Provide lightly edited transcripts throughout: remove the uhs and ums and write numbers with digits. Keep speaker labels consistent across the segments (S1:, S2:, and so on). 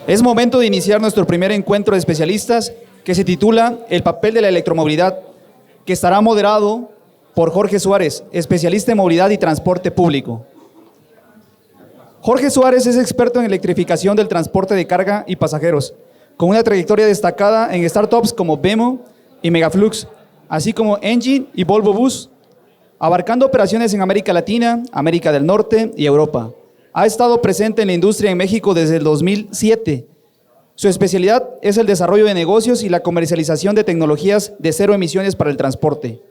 S1: Es momento de iniciar nuestro primer encuentro de especialistas que se titula El papel de la electromovilidad, que estará moderado por Jorge Suárez, especialista en movilidad y transporte público. Jorge Suárez es experto en electrificación del transporte de carga y pasajeros, con una trayectoria destacada en startups como Vemo y Megaflux, así como Engine y Volvo Bus, abarcando operaciones en América Latina, América del Norte y Europa. Ha estado presente en la industria en México desde el 2007. Su especialidad es el desarrollo de negocios y la comercialización de tecnologías de cero emisiones para el transporte.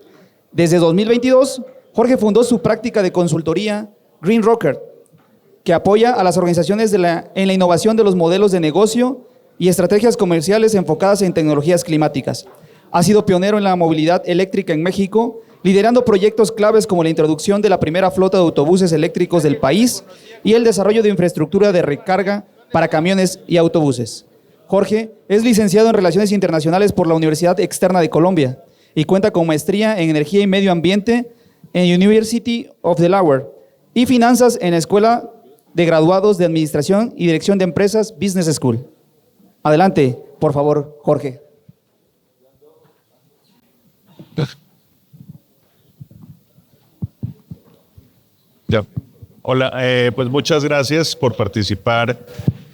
S1: Desde 2022, Jorge fundó su práctica de consultoría Green Rocker, que apoya a las organizaciones en la innovación de los modelos de negocio y estrategias comerciales enfocadas en tecnologías climáticas. Ha sido pionero en la movilidad eléctrica en México, liderando proyectos claves como la introducción de la primera flota de autobuses eléctricos del país y el desarrollo de infraestructura de recarga para camiones y autobuses. Jorge es licenciado en Relaciones Internacionales por la Universidad Externa de Colombia y cuenta con maestría en Energía y Medio Ambiente en University of Delaware y Finanzas en la Escuela de Graduados de Administración y Dirección de Empresas Business School. Adelante, por favor, Jorge.
S2: Ya. Hola, pues muchas gracias por participar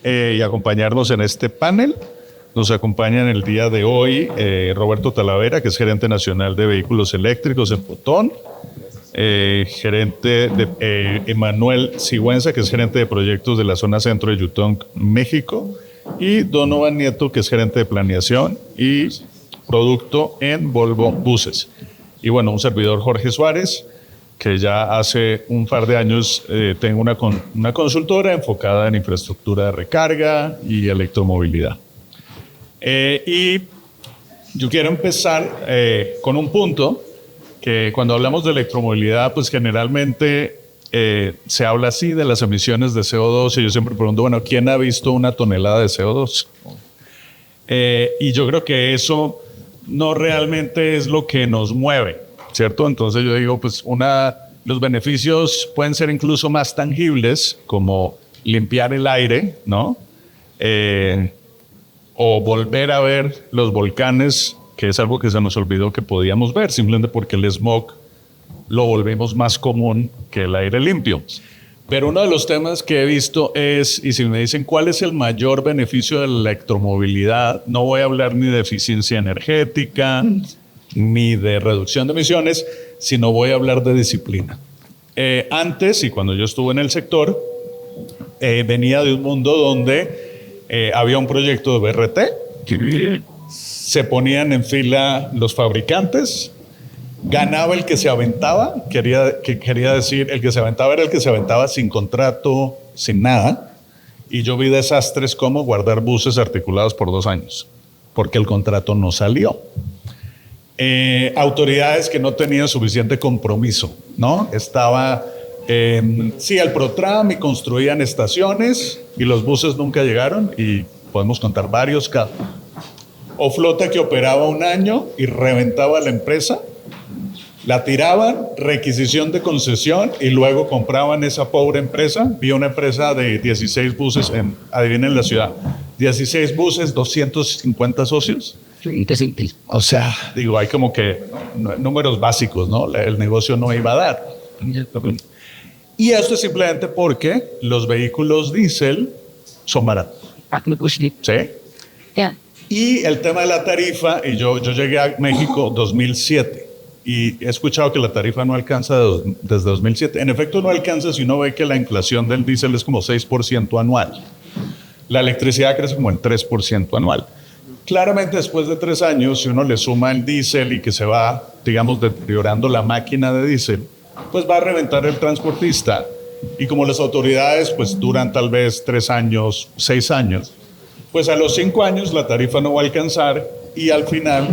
S2: y acompañarnos en este panel. Nos acompaña en el día de hoy Roberto Talavera, que es gerente nacional de vehículos eléctricos en Fotón, gerente de Emanuel Sigüenza, que es gerente de proyectos de la zona centro de Yutong, México, y Donovan Nieto, que es gerente de planeación y producto en Volvo Buses. Y bueno, un servidor, Jorge Suárez, que ya hace un par de años tengo una consultora enfocada en infraestructura de recarga y electromovilidad. Y yo quiero empezar con un punto que cuando hablamos de electromovilidad, pues generalmente se habla así de las emisiones de CO2 y yo siempre pregunto, bueno, ¿quién ha visto una tonelada de CO2? Y yo creo que eso no realmente es lo que nos mueve, ¿cierto? Entonces yo digo, pues los beneficios pueden ser incluso más tangibles, como limpiar el aire, ¿no? O volver a ver los volcanes, que es algo que se nos olvidó que podíamos ver, simplemente porque el smog lo volvemos más común que el aire limpio. Pero uno de los temas que he visto es, y si me dicen cuál es el mayor beneficio de la electromovilidad, no voy a hablar ni de eficiencia energética, ni de reducción de emisiones, sino voy a hablar de disciplina. Antes, y cuando yo estuve en el sector, venía de un mundo donde había un proyecto de BRT, se ponían en fila los fabricantes, ganaba el que se aventaba, quería decir, el que se aventaba era el que se aventaba sin contrato, sin nada, y yo vi desastres como guardar buses articulados por 2 años, porque el contrato no salió. Autoridades que no tenían suficiente compromiso, ¿no? Estaba, sí, el Protram y construían estaciones y los buses nunca llegaron y podemos contar varios casos. O flota que operaba 1 año y reventaba la empresa, la tiraban, requisición de concesión y luego compraban esa pobre empresa. Vi una empresa de 16 buses adivinen la ciudad, 16 buses, 250 socios. O sea, digo, hay como que números básicos, ¿no? El negocio no iba a dar. Y esto es simplemente porque los vehículos diésel son baratos. ¿Sí? Y el tema de la tarifa, y yo llegué a México 2007 y he escuchado que la tarifa no alcanza desde 2007. En efecto no alcanza si uno ve que la inflación del diésel es como 6% anual. La electricidad crece como en 3% anual. Claramente después de 3 años, si uno le suma el diésel y que se va, digamos, deteriorando la máquina de diésel, pues va a reventar el transportista. Y como las autoridades pues duran tal vez 3 años, 6 años, pues a los 5 años la tarifa no va a alcanzar y al final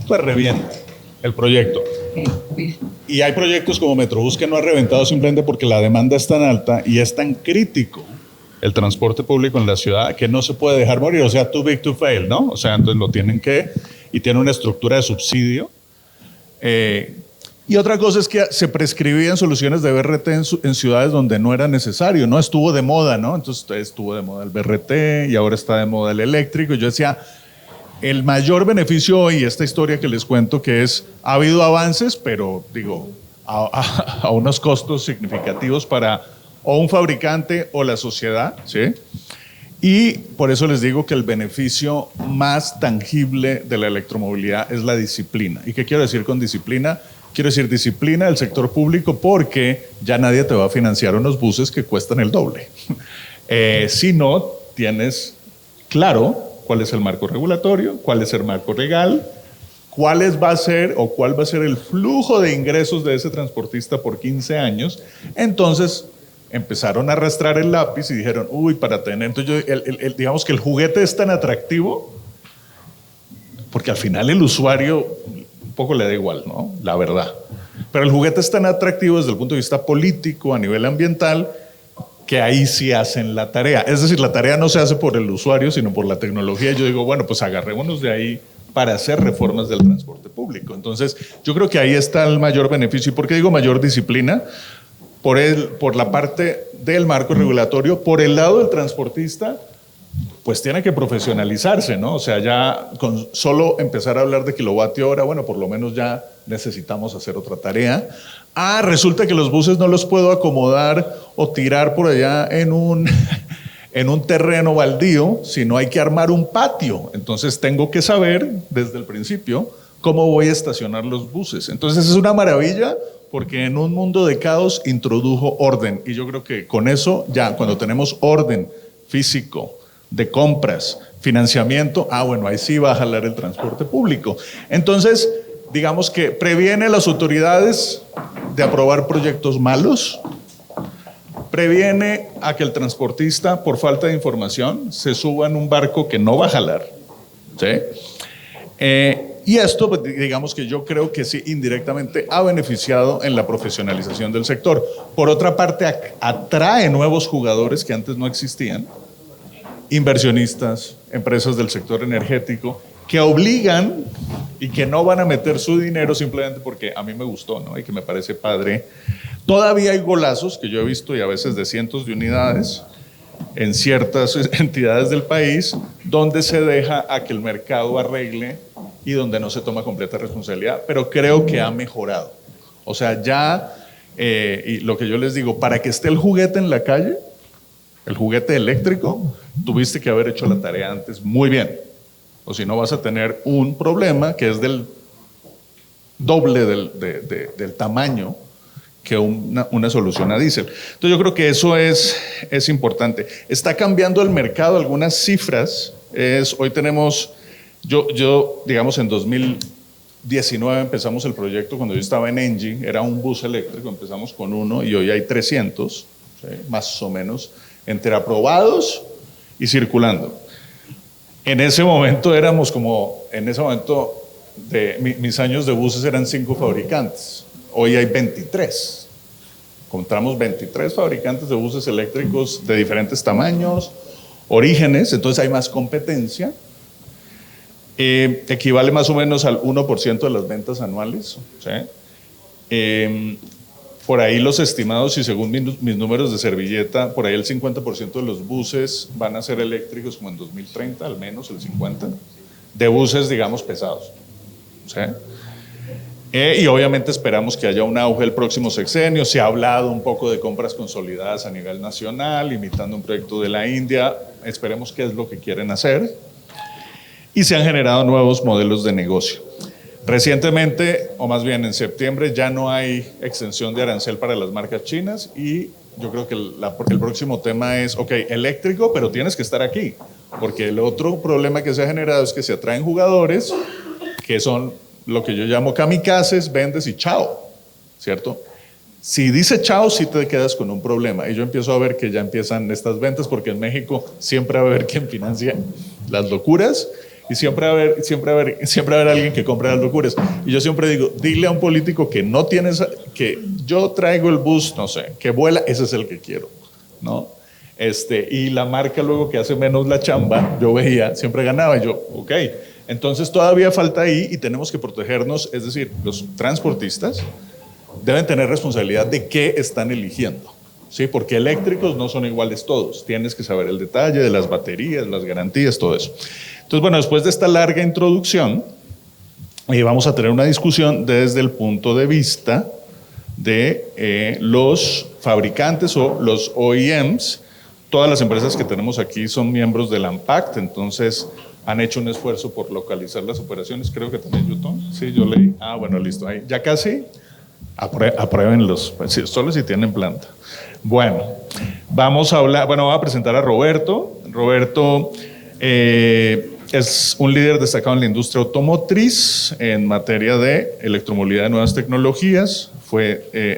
S2: pues revienta el proyecto. Y hay proyectos como Metrobús que no ha reventado simplemente porque la demanda es tan alta y es tan crítico el transporte público en la ciudad que no se puede dejar morir, o sea, too big to fail, ¿no? O sea, entonces lo tienen que, y tiene una estructura de subsidio. Y otra cosa es que se prescribían soluciones de BRT en ciudades donde no era necesario, ¿no? Estuvo de moda, ¿no? Entonces estuvo de moda el BRT y ahora está de moda el eléctrico. Y yo decía, el mayor beneficio hoy, esta historia que les cuento, que es, ha habido avances, pero digo, a unos costos significativos para o un fabricante o la sociedad, ¿sí? Y por eso les digo que el beneficio más tangible de la electromovilidad es la disciplina. ¿Y qué quiero decir con disciplina? Quiero decir disciplina del sector público porque ya nadie te va a financiar unos buses que cuestan el doble. Si no tienes claro cuál es el marco regulatorio, cuál es el marco legal, cuál va a ser el flujo de ingresos de ese transportista por 15 años, entonces empezaron a arrastrar el lápiz y dijeron, uy, para tener, entonces digamos que el juguete es tan atractivo porque al final el usuario un poco le da igual, ¿no? La verdad. Pero el juguete es tan atractivo desde el punto de vista político, a nivel ambiental, que ahí sí hacen la tarea. Es decir, la tarea no se hace por el usuario, sino por la tecnología. Y yo digo, bueno, pues agarrémonos de ahí para hacer reformas del transporte público. Entonces, yo creo que ahí está el mayor beneficio. ¿Y por qué digo mayor disciplina? Por la parte del marco regulatorio, por el lado del transportista, pues tiene que profesionalizarse, ¿no? O sea, ya con solo empezar a hablar de kilovatio hora, bueno, por lo menos ya necesitamos hacer otra tarea. Resulta que los buses no los puedo acomodar o tirar por allá en un terreno baldío, sino hay que armar un patio. Entonces tengo que saber desde el principio cómo voy a estacionar los buses. Entonces es una maravilla porque en un mundo de caos introdujo orden. Y yo creo que con eso ya, cuando tenemos orden físico, de compras, financiamiento, bueno, ahí sí va a jalar el transporte público. Entonces, digamos que previene a las autoridades de aprobar proyectos malos, previene a que el transportista, por falta de información, se suba en un barco que no va a jalar, ¿sí? Y esto, digamos que yo creo que sí, indirectamente ha beneficiado en la profesionalización del sector. Por otra parte, atrae nuevos jugadores que antes no existían, inversionistas, empresas del sector energético, que obligan y que no van a meter su dinero simplemente porque a mí me gustó, ¿no? Y que me parece padre. Todavía hay golazos que yo he visto y a veces de cientos de unidades en ciertas entidades del país donde se deja a que el mercado arregle y donde no se toma completa responsabilidad, pero creo que ha mejorado. O sea, ya, y lo que yo les digo, para que esté el juguete en la calle, el juguete eléctrico, tuviste que haber hecho la tarea antes muy bien. O si no vas a tener un problema que es del doble del tamaño que una solución a diésel. Entonces yo creo que eso es importante. Está cambiando el mercado, algunas cifras. Hoy tenemos, digamos en 2019 empezamos el proyecto cuando yo estaba en Engie, era un bus eléctrico, empezamos con uno y hoy hay 300, ¿sí? Más o menos, entre aprobados y circulando. En ese momento mis años de buses eran 5 fabricantes, hoy hay 23. Encontramos 23 fabricantes de buses eléctricos de diferentes tamaños, orígenes, entonces hay más competencia. Equivale más o menos al 1% de las ventas anuales, ¿sí? Por ahí los estimados, y según mis números de servilleta, por ahí el 50% de los buses van a ser eléctricos como en 2030, al menos el 50%, de buses, digamos, pesados, ¿sí? Y obviamente esperamos que haya un auge el próximo sexenio. Se ha hablado un poco de compras consolidadas a nivel nacional, imitando un proyecto de la India. Esperemos qué es lo que quieren hacer. Y se han generado nuevos modelos de negocio. Recientemente, o más bien en septiembre, ya no hay exención de arancel para las marcas chinas y yo creo que el próximo tema es, ok, eléctrico, pero tienes que estar aquí. Porque el otro problema que se ha generado es que se atraen jugadores que son lo que yo llamo kamikazes, vendes y chao, ¿cierto? Si dice chao, sí te quedas con un problema. Y yo empiezo a ver que ya empiezan estas ventas porque en México siempre va a haber quien financia las locuras. Y siempre va a haber alguien que compre las locuras. Y yo siempre digo, dile a un político que no tienes, que yo traigo el bus, no sé, que vuela, ese es el que quiero, ¿no? Y la marca luego que hace menos la chamba, yo veía, siempre ganaba. Y yo, ok, entonces todavía falta ahí y tenemos que protegernos, es decir, los transportistas, deben tener responsabilidad de qué están eligiendo, ¿sí? Porque eléctricos no son iguales todos. Tienes que saber el detalle de las baterías, las garantías, todo eso. Entonces, bueno, después de esta larga introducción, vamos a tener una discusión desde el punto de vista de los fabricantes o los OEMs. Todas las empresas que tenemos aquí son miembros del ANPACT, entonces han hecho un esfuerzo por localizar las operaciones. Creo que también Yutong. Sí, yo leí. Ah, bueno, listo. Ahí, ya casi. Apruébenlos, solo si tienen planta. Bueno, vamos a hablar, bueno, voy a presentar a Roberto. Roberto es un líder destacado en la industria automotriz en materia de electromovilidad y nuevas tecnologías.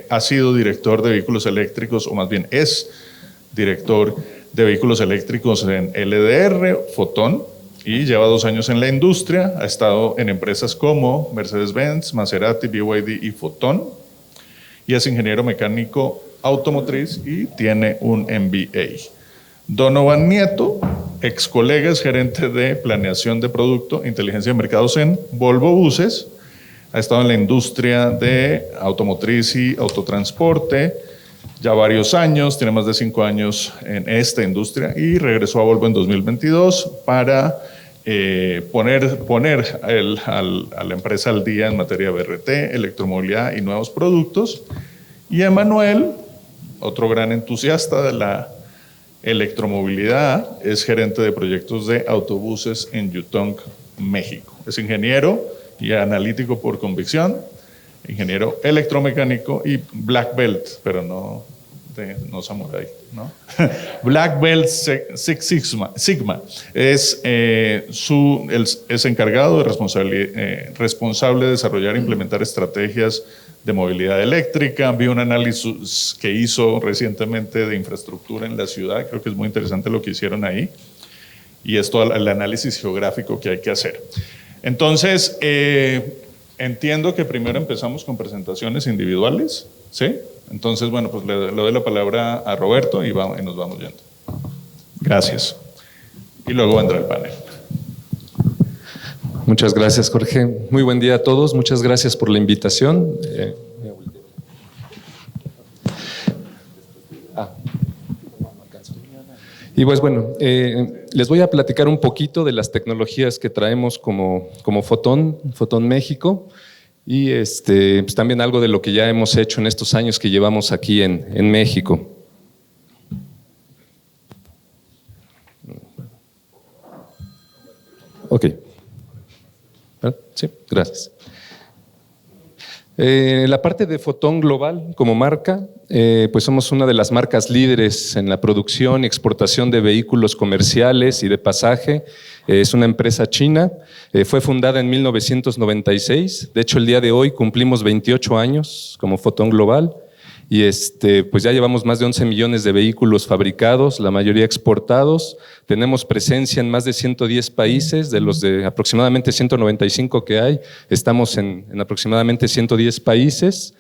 S2: Ha sido director de vehículos eléctricos, o más bien es director de vehículos eléctricos en LDR, Fotón, y lleva 2 años en la industria. Ha estado en empresas como Mercedes-Benz, Maserati, BYD y Fotón, y es ingeniero mecánico automotriz y tiene un MBA. Donovan Nieto, ex colega, es gerente de planeación de producto, inteligencia de mercados en Volvo Buses. Ha estado en la industria de automotriz y autotransporte ya varios años, tiene más de 5 años en esta industria y regresó a Volvo en 2022 para poner a la empresa al día en materia de BRT, electromovilidad y nuevos productos. Y Emanuel, otro gran entusiasta de la electromovilidad, es gerente de proyectos de autobuses en Yutong, México. Es ingeniero y analítico por convicción, ingeniero electromecánico y Black Belt, pero no Samurai, ¿no? Black Belt Six Sigma. Es encargado responsable de desarrollar e implementar estrategias de movilidad eléctrica. Vi un análisis que hizo recientemente de infraestructura en la ciudad, creo que es muy interesante lo que hicieron ahí, y es todo el análisis geográfico que hay que hacer. Entonces, entiendo que primero empezamos con presentaciones individuales, ¿sí? Entonces, bueno, pues le doy la palabra a Roberto y nos vamos yendo. Gracias. Y luego vendrá el panel.
S3: Muchas gracias, Jorge. Muy buen día a todos. Muchas gracias por la invitación. Y pues bueno, les voy a platicar un poquito de las tecnologías que traemos como Fotón México, y pues también algo de lo que ya hemos hecho en estos años que llevamos aquí en México. Ok. Sí, gracias. La parte de Fotón Global como marca, pues somos una de las marcas líderes en la producción y exportación de vehículos comerciales y de pasaje. Es una empresa china, fue fundada en 1996, de hecho el día de hoy cumplimos 28 años como Fotón Global y pues ya llevamos más de 11 millones de vehículos fabricados, la mayoría exportados. Tenemos presencia en más de 110 países, de los de aproximadamente 195 que hay, estamos en aproximadamente 110 países.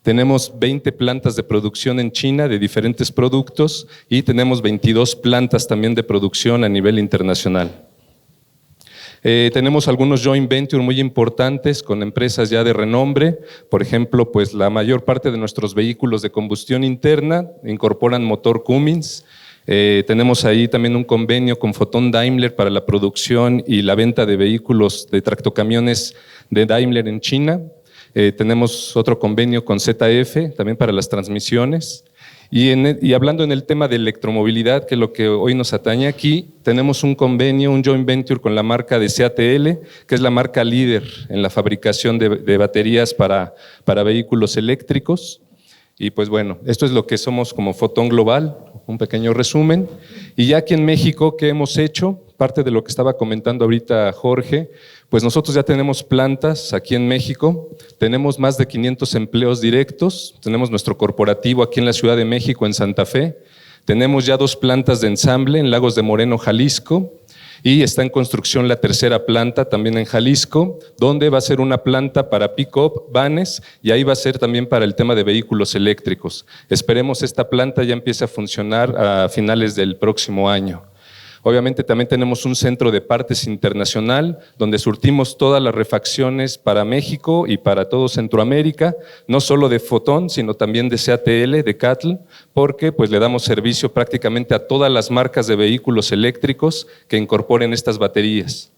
S3: Tenemos 20 plantas de producción en China de diferentes productos y tenemos 22 plantas también de producción a nivel internacional. Tenemos algunos joint venture muy importantes con empresas ya de renombre. Por ejemplo, pues la mayor parte de nuestros vehículos de combustión interna incorporan motor Cummins. Tenemos ahí también un convenio con Fotón Daimler para la producción y la venta de vehículos de tractocamiones de Daimler en China. Tenemos otro convenio con ZF también para las transmisiones. Y hablando en el tema de electromovilidad, que es lo que hoy nos atañe aquí, tenemos un convenio, un joint venture con la marca de CATL, que es la marca líder en la fabricación de baterías para vehículos eléctricos. Y pues bueno, esto es lo que somos como Fotón Global, un pequeño resumen. Y ya aquí en México, ¿qué hemos hecho? Parte de lo que estaba comentando ahorita Jorge, pues nosotros ya tenemos plantas aquí en México, tenemos más de 500 empleos directos, tenemos nuestro corporativo aquí en la Ciudad de México, en Santa Fe, tenemos ya 2 plantas de ensamble en Lagos de Moreno, Jalisco, y está en construcción la 3ª planta también en Jalisco, donde va a ser una planta para pick-up, vanes, y ahí va a ser también para el tema de vehículos eléctricos. Esperemos esta planta ya empiece a funcionar a finales del próximo año. Obviamente también tenemos un centro de partes internacional donde surtimos todas las refacciones para México y para todo Centroamérica, no solo de Fotón, sino también de CATL, de CATL, porque pues le damos servicio prácticamente a todas las marcas de vehículos eléctricos que incorporen estas baterías.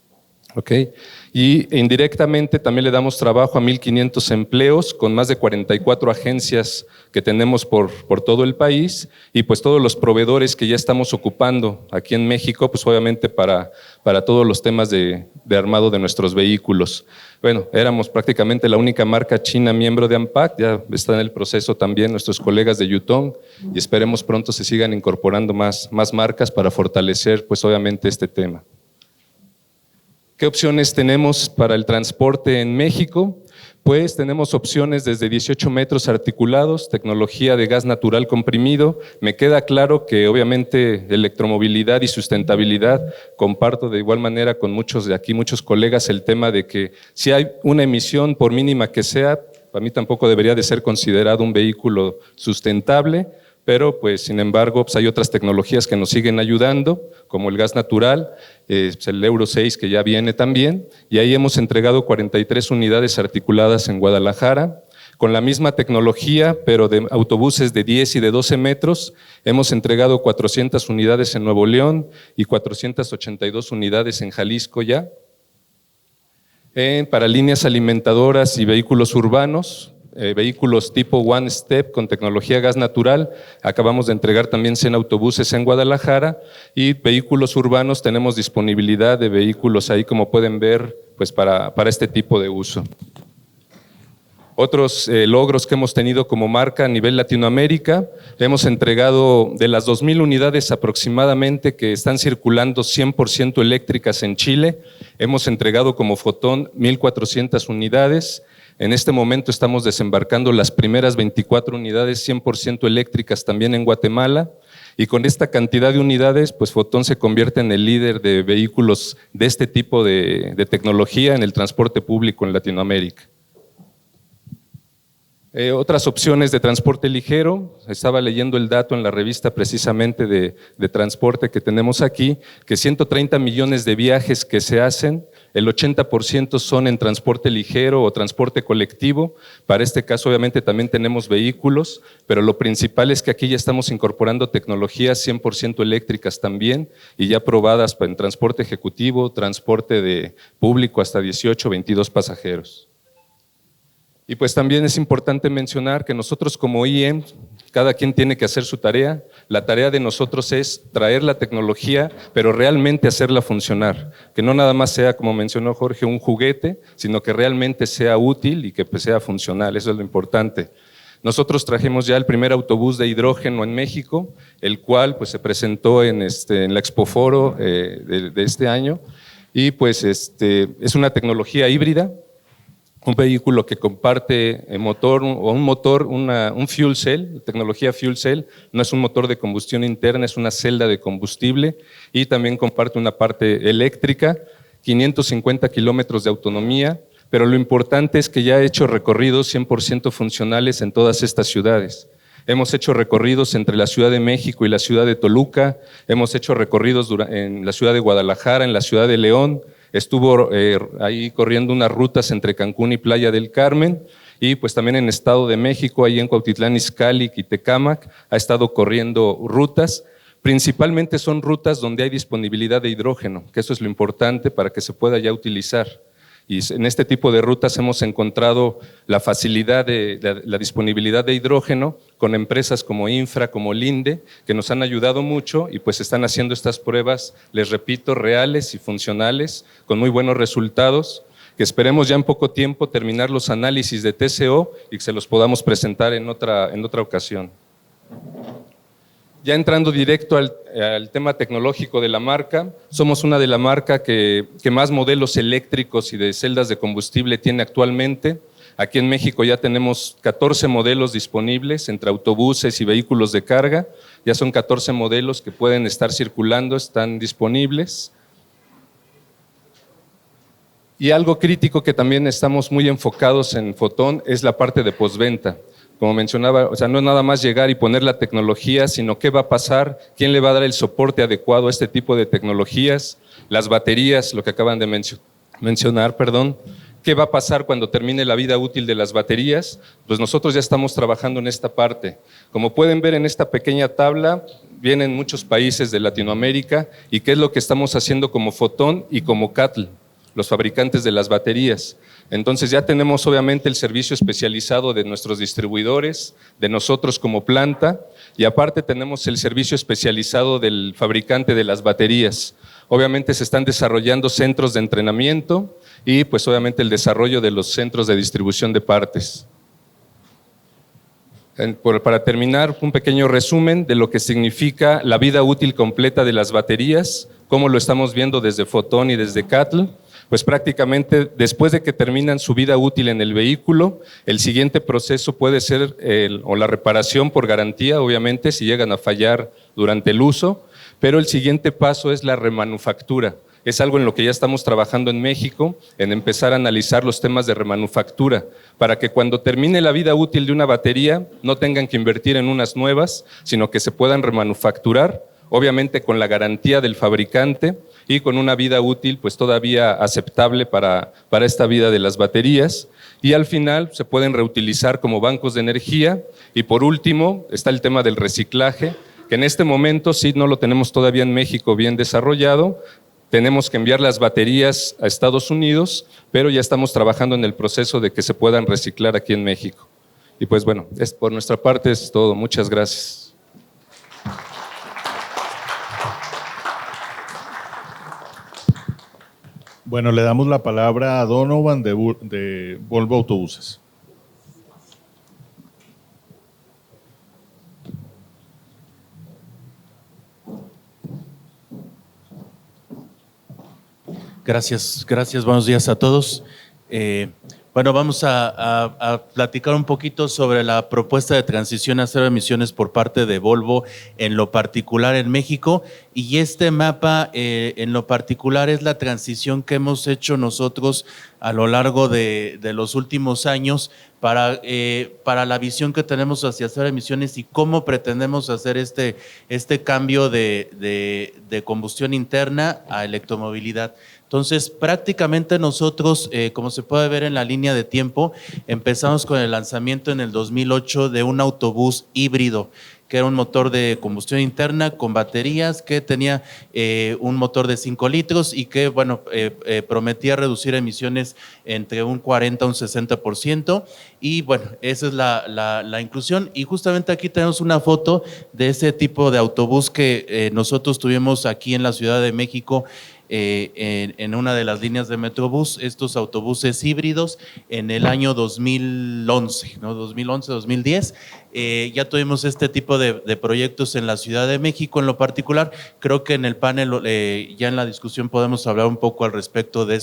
S3: ¿Okay? Y indirectamente también le damos trabajo a 1,500 empleos con más de 44 agencias que tenemos por todo el país y pues todos los proveedores que ya estamos ocupando aquí en México, pues obviamente para todos los temas de armado de nuestros vehículos. Bueno, éramos prácticamente la única marca china miembro de ANPAC, ya está en el proceso también nuestros colegas de Yutong y esperemos pronto se sigan incorporando más marcas para fortalecer pues obviamente este tema. ¿Qué opciones tenemos para el transporte en México? Pues tenemos opciones desde 18 metros articulados, tecnología de gas natural comprimido. Me queda claro que obviamente electromovilidad y sustentabilidad, comparto de igual manera con muchos de aquí, muchos colegas, el tema de que si hay una emisión, por mínima que sea, para mí tampoco debería de ser considerado un vehículo sustentable, pero pues sin embargo pues hay otras tecnologías que nos siguen ayudando, como el gas natural, el Euro 6 que ya viene también, y ahí hemos entregado 43 unidades articuladas en Guadalajara, con la misma tecnología, pero de autobuses de 10 y de 12 metros, hemos entregado 400 unidades en Nuevo León y 482 unidades en Jalisco ya. Para líneas alimentadoras y vehículos urbanos, vehículos tipo One Step con tecnología gas natural, acabamos de entregar también 100 autobuses en Guadalajara y vehículos urbanos tenemos disponibilidad de vehículos ahí como pueden ver pues para este tipo de uso. Otros logros que hemos tenido como marca a nivel Latinoamérica, hemos entregado de las 2,000 unidades aproximadamente que están circulando 100% eléctricas en Chile, hemos entregado como Fotón 1,400 unidades. En este momento estamos desembarcando las primeras 24 unidades 100% eléctricas también en Guatemala y con esta cantidad de unidades, pues Fotón se convierte en el líder de vehículos de este tipo de tecnología en el transporte público en Latinoamérica. Otras opciones de transporte ligero, estaba leyendo el dato en la revista precisamente de transporte que tenemos aquí, que 130 millones de viajes que se hacen, el 80% son en transporte ligero o transporte colectivo. Para este caso obviamente también tenemos vehículos, pero lo principal es que aquí ya estamos incorporando tecnologías 100% eléctricas también y ya probadas en transporte ejecutivo, transporte de público hasta 18, 22 pasajeros. Y pues también es importante mencionar que nosotros como IEM, cada quien tiene que hacer su tarea. La tarea de nosotros es traer la tecnología, pero realmente hacerla funcionar. Que no nada más sea, como mencionó Jorge, un juguete, sino que realmente sea útil y que pues sea funcional. Eso es lo importante. Nosotros trajimos ya el primer autobús de hidrógeno en México, el cual pues se presentó en la Expoforo de este año. Y pues es una tecnología híbrida, un vehículo que comparte un fuel cell, tecnología fuel cell, no es un motor de combustión interna, es una celda de combustible y también comparte una parte eléctrica, 550 kilómetros de autonomía, pero lo importante es que ya ha hecho recorridos 100% funcionales en todas estas ciudades. Hemos hecho recorridos entre la Ciudad de México y la Ciudad de Toluca, hemos hecho recorridos en la Ciudad de Guadalajara, en la Ciudad de León. Estuvo ahí corriendo unas rutas entre Cancún y Playa del Carmen y pues también en Estado de México, ahí en Cuautitlán Izcalli y Tecámac, ha estado corriendo rutas. Principalmente son rutas donde hay disponibilidad de hidrógeno, que eso es lo importante para que se pueda ya utilizar. Y en este tipo de rutas hemos encontrado la facilidad de la disponibilidad de hidrógeno con empresas como Infra, como Linde, que nos han ayudado mucho y pues están haciendo estas pruebas, les repito, reales y funcionales, con muy buenos resultados, que esperemos ya en poco tiempo terminar los análisis de TCO y que se los podamos presentar en otra ocasión. Ya entrando directo al tema tecnológico de la marca, somos una de las marcas que más modelos eléctricos y de celdas de combustible tiene actualmente. Aquí en México ya tenemos 14 modelos disponibles entre autobuses y vehículos de carga. Ya son 14 modelos que pueden estar circulando, están disponibles. Y algo crítico que también estamos muy enfocados en Fotón es la parte de postventa. como mencionaba, o sea, no es nada más llegar y poner la tecnología, sino qué va a pasar, quién le va a dar el soporte adecuado a este tipo de tecnologías, las baterías, lo que acaban de mencionar, perdón. ¿Qué va a pasar cuando termine la vida útil de las baterías? Pues nosotros ya estamos trabajando en esta parte. Como pueden ver en esta pequeña tabla, vienen muchos países de Latinoamérica y qué es lo que estamos haciendo como Fotón y como CATL, los fabricantes de las baterías. Entonces ya tenemos obviamente el servicio especializado de nuestros distribuidores, de nosotros como planta, y aparte tenemos el servicio especializado del fabricante de las baterías. Obviamente se están desarrollando centros de entrenamiento y pues obviamente el desarrollo de los centros de distribución de partes. Para terminar, un pequeño resumen de lo que significa la vida útil completa de las baterías, cómo lo estamos viendo desde Fotón y desde CATL. Pues prácticamente después de que terminan su vida útil en el vehículo, el siguiente proceso puede ser la reparación por garantía, obviamente, si llegan a fallar durante el uso, pero el siguiente paso es la remanufactura. Es algo en lo que ya estamos trabajando en México, en empezar a analizar los temas de remanufactura, para que cuando termine la vida útil de una batería no tengan que invertir en unas nuevas, sino que se puedan remanufacturar, obviamente con la garantía del fabricante y con una vida útil pues todavía aceptable para esta vida de las baterías, y al final se pueden reutilizar como bancos de energía. Y por último está el tema del reciclaje, que en este momento sí no lo tenemos todavía en México bien desarrollado. Tenemos que enviar las baterías a Estados Unidos, pero ya estamos trabajando en el proceso de que se puedan reciclar aquí en México. Y pues bueno, por nuestra parte es todo. Muchas gracias.
S2: Bueno, le damos la palabra a Donovan de Volvo Autobuses.
S4: Gracias, buenos días a todos. Bueno, vamos a platicar un poquito sobre la propuesta de transición a cero emisiones por parte de Volvo, en lo particular en México. Y este mapa en lo particular es la transición que hemos hecho nosotros a lo largo de los últimos años para la visión que tenemos hacia cero emisiones y cómo pretendemos hacer este cambio de combustión interna a electromovilidad. Entonces, prácticamente nosotros, como se puede ver en la línea de tiempo, empezamos con el lanzamiento en el 2008 de un autobús híbrido, que era un motor de combustión interna con baterías, que tenía un motor de 5 litros y que, bueno, prometía reducir emisiones entre un 40 a un 60%. Y bueno, esa es la inclusión. Y justamente aquí tenemos una foto de ese tipo de autobús que nosotros tuvimos aquí en la Ciudad de México, en una de las líneas de Metrobús, estos autobuses híbridos en el año 2011, ¿no? 2011, 2010. Ya tuvimos este tipo de proyectos en la Ciudad de México en lo particular. Creo que en el panel, ya en la discusión podemos hablar un poco al respecto de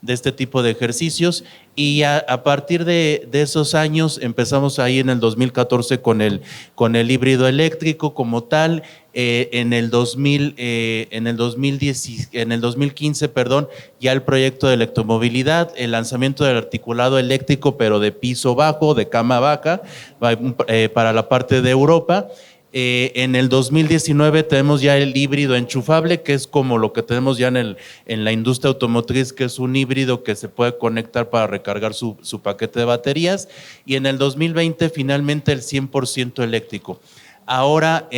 S4: este tipo de ejercicios. Y a partir de esos años empezamos ahí en el 2014 con el híbrido eléctrico como tal. En el 2015, ya el proyecto de electromovilidad, el lanzamiento del articulado eléctrico, pero de piso bajo, de cama baja, para la parte de Europa. En el 2019 tenemos ya el híbrido enchufable, que es como lo que tenemos ya en la industria automotriz, que es un híbrido que se puede conectar para recargar su paquete de baterías. Y en el 2020 finalmente el 100% eléctrico. Ahora,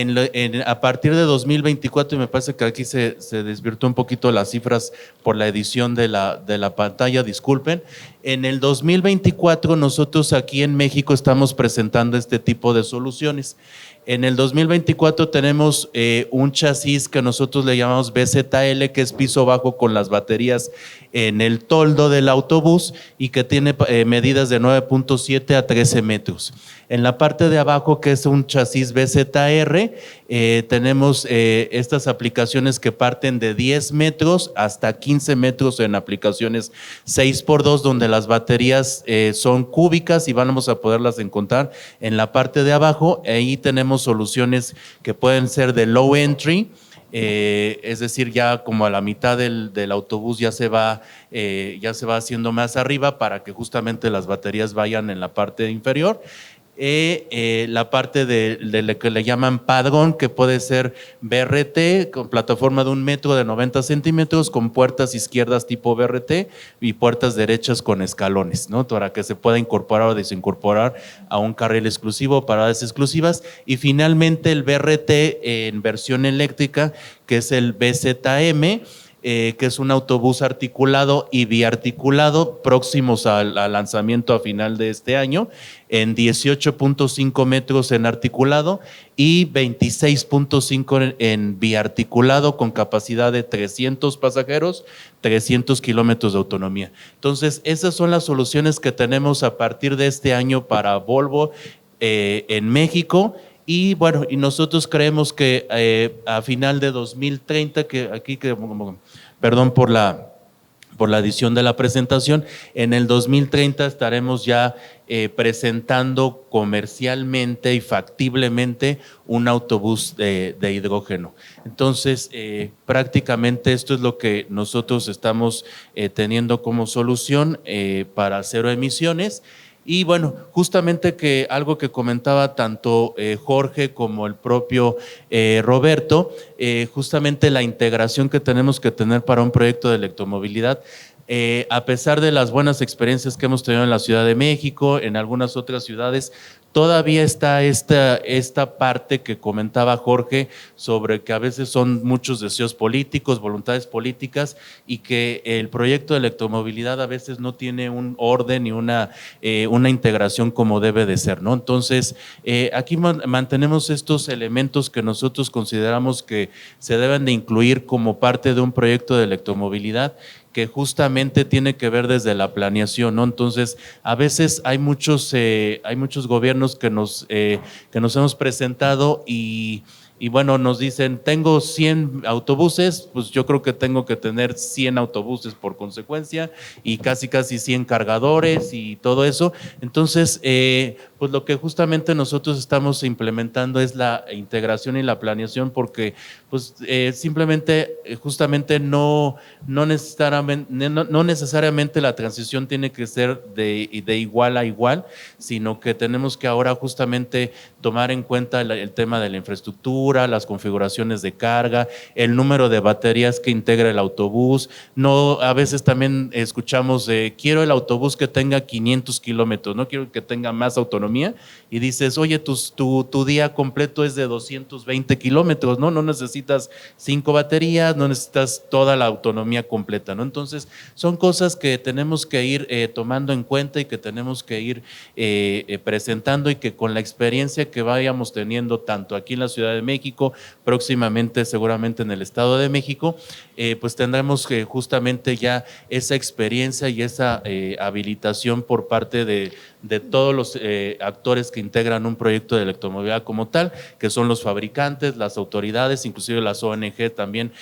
S4: a partir de 2024, y me parece que aquí se desvirtuó un poquito las cifras por la edición de la pantalla, disculpen. En el 2024 nosotros aquí en México estamos presentando este tipo de soluciones. En el 2024 tenemos un chasis que nosotros le llamamos BZL, que es piso bajo con las baterías en el toldo del autobús y que tiene medidas de 9.7 a 13 metros. En la parte de abajo, que es un chasis BZR, tenemos estas aplicaciones que parten de 10 metros hasta 15 metros en aplicaciones 6x2, donde las baterías son cúbicas y vamos a poderlas encontrar en la parte de abajo. Ahí tenemos soluciones que pueden ser de low entry, es decir, ya como a la mitad del autobús ya se va haciendo más arriba para que justamente las baterías vayan en la parte inferior. la parte de lo que le llaman padrón, que puede ser BRT, con plataforma de 1 metro de 90 centímetros, con puertas izquierdas tipo BRT y puertas derechas con escalones, ¿no? Para que se pueda incorporar o desincorporar a un carril exclusivo, paradas exclusivas. Y finalmente el BRT en versión eléctrica, que es el BZM, que es un autobús articulado y biarticulado, próximos al lanzamiento a final de este año, en 18.5 metros en articulado y 26.5 en biarticulado, con capacidad de 300 pasajeros, 300 kilómetros de autonomía. Entonces, esas son las soluciones que tenemos a partir de este año para Volvo en México. Y bueno, y nosotros creemos que a final de 2030, perdón por la edición de la presentación, en el 2030 estaremos ya presentando comercialmente y factiblemente un autobús de hidrógeno. Entonces, prácticamente esto es lo que nosotros estamos teniendo como solución para cero emisiones. Y bueno, justamente que algo que comentaba tanto Jorge como el propio Roberto, justamente la integración que tenemos que tener para un proyecto de electromovilidad. A pesar de las buenas experiencias que hemos tenido en la Ciudad de México, en algunas otras ciudades, todavía está esta parte que comentaba Jorge sobre que a veces son muchos deseos políticos, voluntades políticas, y que el proyecto de electromovilidad a veces no tiene un orden y una integración como debe de ser, ¿no? Entonces, aquí mantenemos estos elementos que nosotros consideramos que se deben de incluir como parte de un proyecto de electromovilidad, que justamente tiene que ver desde la planeación, ¿no? Entonces, a veces hay muchos gobiernos que nos hemos presentado y bueno, nos dicen, tengo 100 autobuses, pues yo creo que tengo que tener 100 autobuses por consecuencia y casi 100 cargadores y todo eso. Entonces, pues lo que justamente nosotros estamos implementando es la integración y la planeación, porque pues simplemente, justamente no necesariamente la transición tiene que ser de igual a igual, sino que tenemos que ahora justamente tomar en cuenta el tema de la infraestructura, las configuraciones de carga, el número de baterías que integra el autobús. No, a veces también escuchamos quiero el autobús que tenga 500 kilómetros, no quiero que tenga más autonomía, y dices, oye, tu día completo es de 220 kilómetros, ¿no? No necesitas 5 baterías, no necesitas toda la autonomía completa, ¿no? Entonces, son cosas que tenemos que ir tomando en cuenta y que tenemos que ir presentando, y que con la experiencia que vayamos teniendo tanto aquí en la Ciudad de México, próximamente seguramente en el Estado de México, pues tendremos justamente ya esa experiencia y esa habilitación por parte de todos los actores que integran un proyecto de electromovilidad como tal, que son los fabricantes, las autoridades, inclusive las ONG también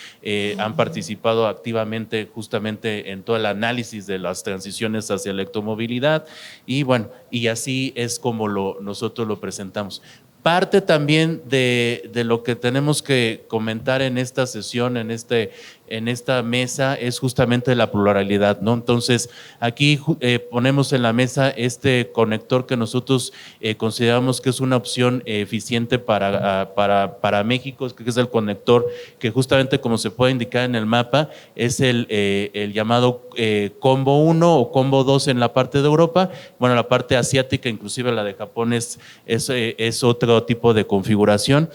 S4: han participado activamente justamente en todo el análisis de las transiciones hacia electromovilidad, y bueno, y así es como nosotros lo presentamos. Parte también de lo que tenemos que comentar en esta sesión, en esta mesa, es justamente la pluralidad, ¿no? Entonces, aquí ponemos en la mesa este conector que nosotros consideramos que es una opción eficiente para México, que es el conector que justamente, como se puede indicar en el mapa, es el llamado Combo 1 o Combo 2 en la parte de Europa. Bueno, la parte asiática, inclusive la de Japón, es otro tipo de configuración.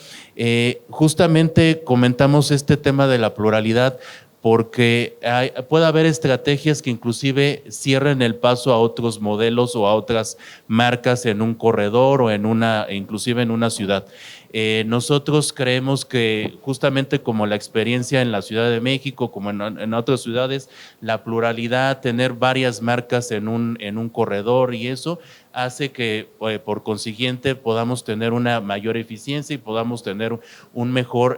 S4: Justamente comentamos este tema de la pluralidad porque puede haber estrategias que inclusive cierren el paso a otros modelos o a otras marcas en un corredor o inclusive en una ciudad. Nosotros creemos que justamente como la experiencia en la Ciudad de México, como en otras ciudades, la pluralidad, tener varias marcas en un corredor, y eso hace que por consiguiente podamos tener una mayor eficiencia y podamos tener una mejor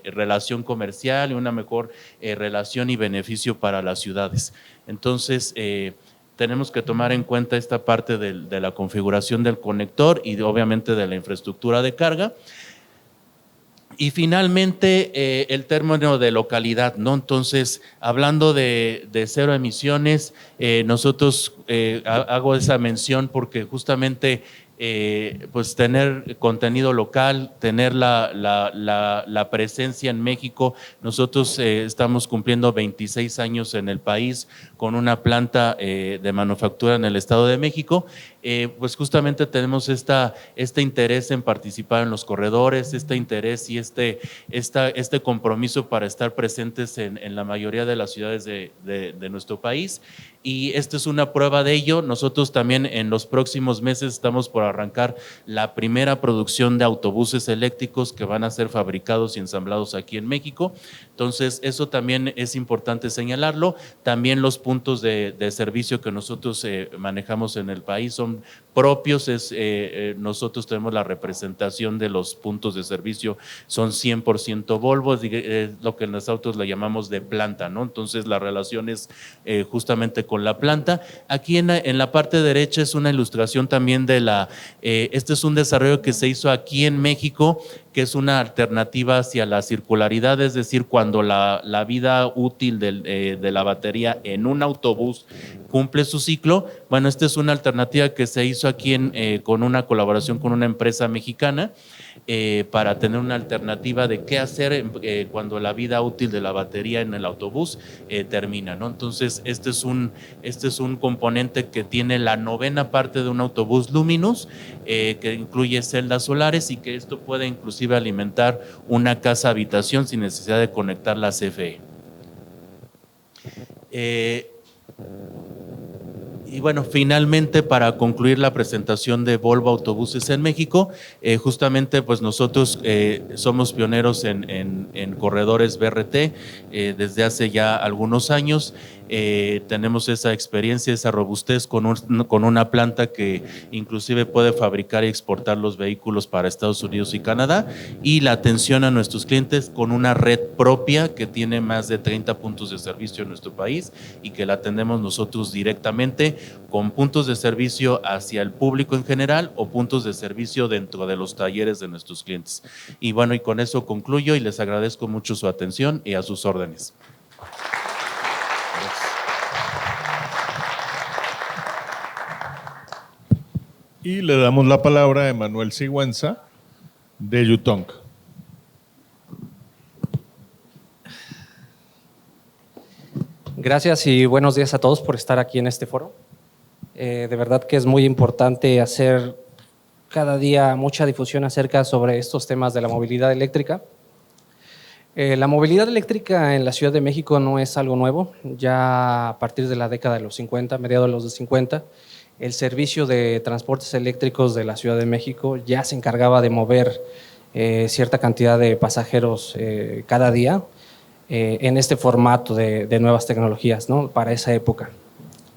S4: relación comercial y una mejor relación y beneficio para las ciudades. Entonces, tenemos que tomar en cuenta esta parte de la configuración del conector y obviamente de la infraestructura de carga. Y finalmente, el término de localidad, ¿no? Entonces, hablando de cero emisiones, nosotros hago esa mención porque justamente pues tener contenido local, tener la presencia en México. Nosotros estamos cumpliendo 26 años en el país con una planta de manufactura en el Estado de México. Pues justamente tenemos este interés en participar en los corredores, este interés y este compromiso para estar presentes en la mayoría de las ciudades de nuestro país. Y esta es una prueba de ello. Nosotros también en los próximos meses estamos por arrancar la primera producción de autobuses eléctricos que van a ser fabricados y ensamblados aquí en México. Entonces, eso también es importante señalarlo. También los puntos de servicio que nosotros manejamos en el país son propios. Nosotros tenemos la representación de los puntos de servicio, son 100% Volvo, es lo que nosotros le llamamos de planta, ¿no? Entonces, la relación es justamente con la planta. Aquí en la parte derecha es una ilustración también de este es un desarrollo que se hizo aquí en México, que es una alternativa hacia la circularidad, es decir, cuando la vida útil de la batería en un autobús cumple su ciclo. Bueno, esta es una alternativa que se hizo aquí con una colaboración con una empresa mexicana para tener una alternativa de qué hacer cuando la vida útil de la batería en el autobús termina, ¿no? Entonces, este es un componente que tiene la 9ª parte de un autobús Luminous, que incluye celdas solares y que esto puede inclusive alimentar una casa habitación sin necesidad de conectar la CFE. Y bueno, finalmente, para concluir la presentación de Volvo Autobuses en México, justamente pues nosotros somos pioneros en corredores BRT desde hace ya algunos años. Tenemos esa experiencia, esa robustez con una planta que inclusive puede fabricar y exportar los vehículos para Estados Unidos y Canadá, y la atención a nuestros clientes con una red propia que tiene más de 30 puntos de servicio en nuestro país y que la atendemos nosotros directamente, con puntos de servicio hacia el público en general o puntos de servicio dentro de los talleres de nuestros clientes. Y bueno, y con eso concluyo y les agradezco mucho su atención y a sus órdenes.
S5: Y le damos la palabra a Emanuel Sigüenza, de Yutong.
S6: Gracias y buenos días a todos por estar aquí en este foro. De verdad que es muy importante hacer cada día mucha difusión acerca sobre estos temas de la movilidad eléctrica. La movilidad eléctrica en la Ciudad de México no es algo nuevo. Ya a partir de la década de los 50, mediados de los 50, el servicio de transportes eléctricos de la Ciudad de México ya se encargaba de mover cierta cantidad de pasajeros cada día en este formato de nuevas tecnologías, ¿no? Para esa época.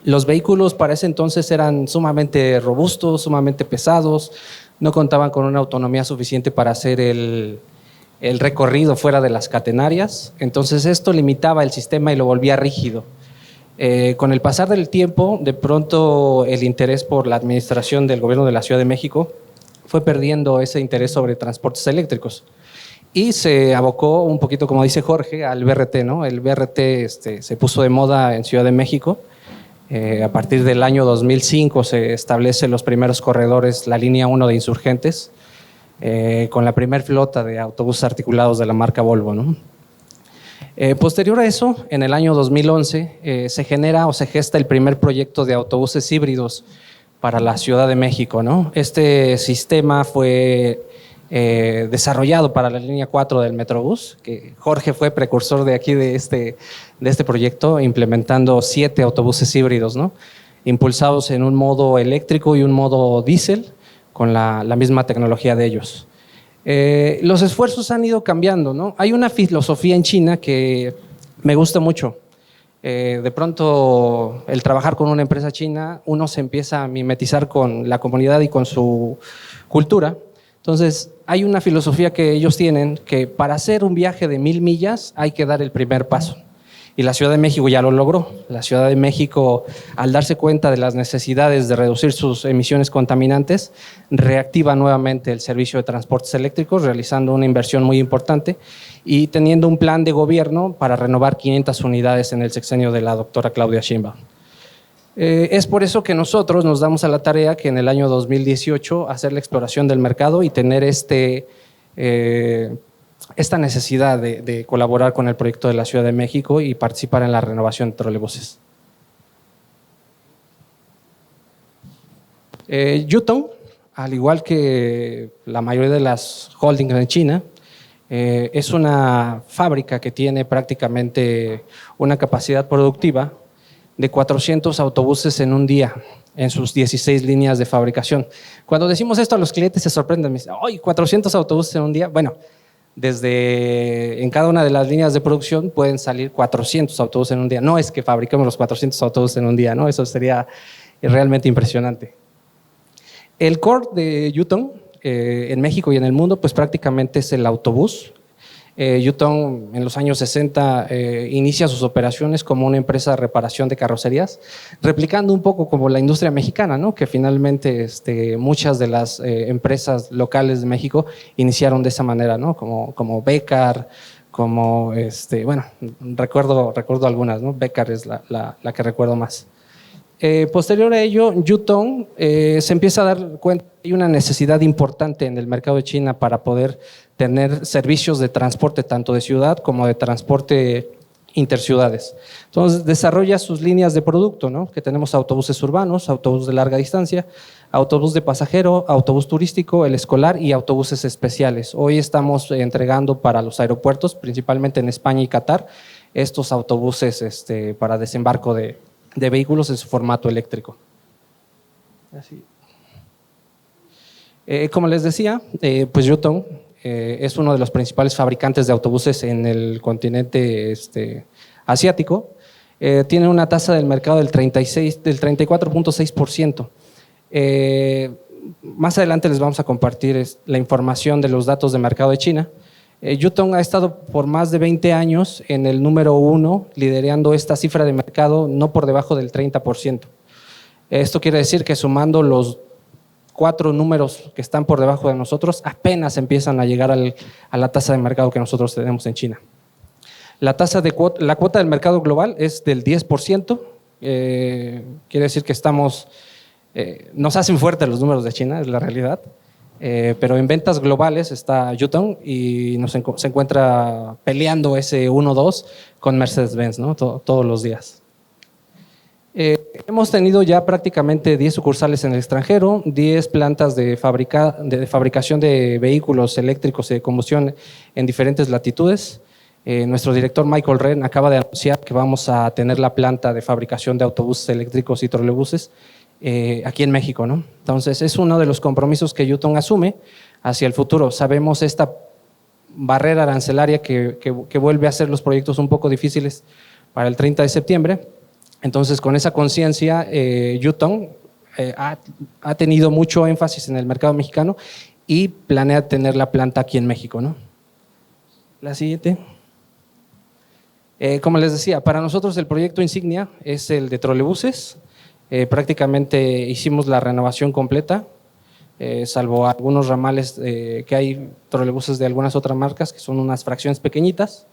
S6: Los vehículos para ese entonces eran sumamente robustos, sumamente pesados, no contaban con una autonomía suficiente para hacer el recorrido fuera de las catenarias. Entonces esto limitaba el sistema y lo volvía rígido. Con el pasar del tiempo, de pronto el interés por la administración del gobierno de la Ciudad de México fue perdiendo ese interés sobre transportes eléctricos y se abocó un poquito, como dice Jorge, al BRT, ¿no? El BRT se puso de moda en Ciudad de México. A partir del año 2005 se establecen los primeros corredores, la línea 1 de Insurgentes, con la primer flota de autobuses articulados de la marca Volvo, ¿no? Posterior a eso, en el año 2011, se genera o se gesta el primer proyecto de autobuses híbridos para la Ciudad de México, ¿no? Este sistema fue desarrollado para la línea 4 del Metrobús, que Jorge fue precursor de aquí de este proyecto, implementando 7 autobuses híbridos, ¿no? Impulsados en un modo eléctrico y un modo diésel, con la misma tecnología de ellos. Los esfuerzos han ido cambiando, ¿no? Hay una filosofía en China que me gusta mucho. De pronto, el trabajar con una empresa china, uno se empieza a mimetizar con la comunidad y con su cultura. Entonces, hay una filosofía que ellos tienen, que para hacer un viaje de 1000 millas hay que dar el primer paso. Y la Ciudad de México ya lo logró. La Ciudad de México, al darse cuenta de las necesidades de reducir sus emisiones contaminantes, reactiva nuevamente el servicio de transportes eléctricos, realizando una inversión muy importante y teniendo un plan de gobierno para renovar 500 unidades en el sexenio de la doctora Claudia Sheinbaum. Es por eso que nosotros nos damos a la tarea que en el año 2018 hacer la exploración del mercado y tener esta necesidad de colaborar con el proyecto de la Ciudad de México y participar en la renovación de trolebuses. Yutong, al igual que la mayoría de las holdings en China, es una fábrica que tiene prácticamente una capacidad productiva de 400 autobuses en un día en sus 16 líneas de fabricación. Cuando decimos esto a los clientes se sorprenden, me dicen, ¡ay, 400 autobuses en un día! Bueno, en cada una de las líneas de producción pueden salir 400 autobuses en un día. No es que fabriquemos los 400 autobuses en un día, ¿no? Eso sería realmente impresionante. El core de Yutong en México y en el mundo, pues prácticamente es el autobús. Yutong en los años 60 inicia sus operaciones como una empresa de reparación de carrocerías, replicando un poco como la industria mexicana, ¿no? Que finalmente muchas de las empresas locales de México iniciaron de esa manera, ¿no? Como Becar, como, bueno, recuerdo algunas, ¿no? Becar es la que recuerdo más. Posterior a ello, Yutong se empieza a dar cuenta que hay una necesidad importante en el mercado de China para poder tener servicios de transporte tanto de ciudad como de transporte interciudades. Entonces desarrolla sus líneas de producto, ¿no? Que tenemos autobuses urbanos, autobús de larga distancia, autobús de pasajero, autobús turístico, el escolar y autobuses especiales. Hoy estamos entregando para los aeropuertos, principalmente en España y Qatar, estos autobuses para desembarco de vehículos en su formato eléctrico. Así. Como les decía, pues Yutong es uno de los principales fabricantes de autobuses en el continente asiático. Tiene una tasa del mercado del 34.6%. Más adelante les vamos a compartir la información de los datos de mercado de China. Yutong ha estado por más de 20 años en el número 1, liderando esta cifra de mercado no por debajo del 30%. Esto quiere decir que sumando los 4 números que están por debajo de nosotros, apenas empiezan a llegar a la tasa de mercado que nosotros tenemos en China. La cuota del mercado global es del 10%, quiere decir que nos hacen fuertes los números de China, es la realidad. Pero en ventas globales está Yutong y se encuentra peleando ese 1-2 con Mercedes-Benz, ¿no? Todos los días. Hemos tenido ya prácticamente 10 sucursales en el extranjero, 10 plantas de fabricación de vehículos eléctricos y de combustión en diferentes latitudes. Nuestro director Michael Ren acaba de anunciar que vamos a tener la planta de fabricación de autobuses eléctricos y trolebuses aquí en México, ¿no? Entonces es uno de los compromisos que Yutong asume hacia el futuro. Sabemos esta barrera arancelaria que vuelve a hacer los proyectos un poco difíciles para el 30 de septiembre. Entonces con esa conciencia Yutong ha tenido mucho énfasis en el mercado mexicano y planea tener la planta aquí en México, ¿no? La siguiente. Como les decía, para nosotros el proyecto insignia es el de trolebuses. Prácticamente hicimos la renovación completa, salvo algunos ramales que hay trolebuses de algunas otras marcas que son unas fracciones pequeñitas.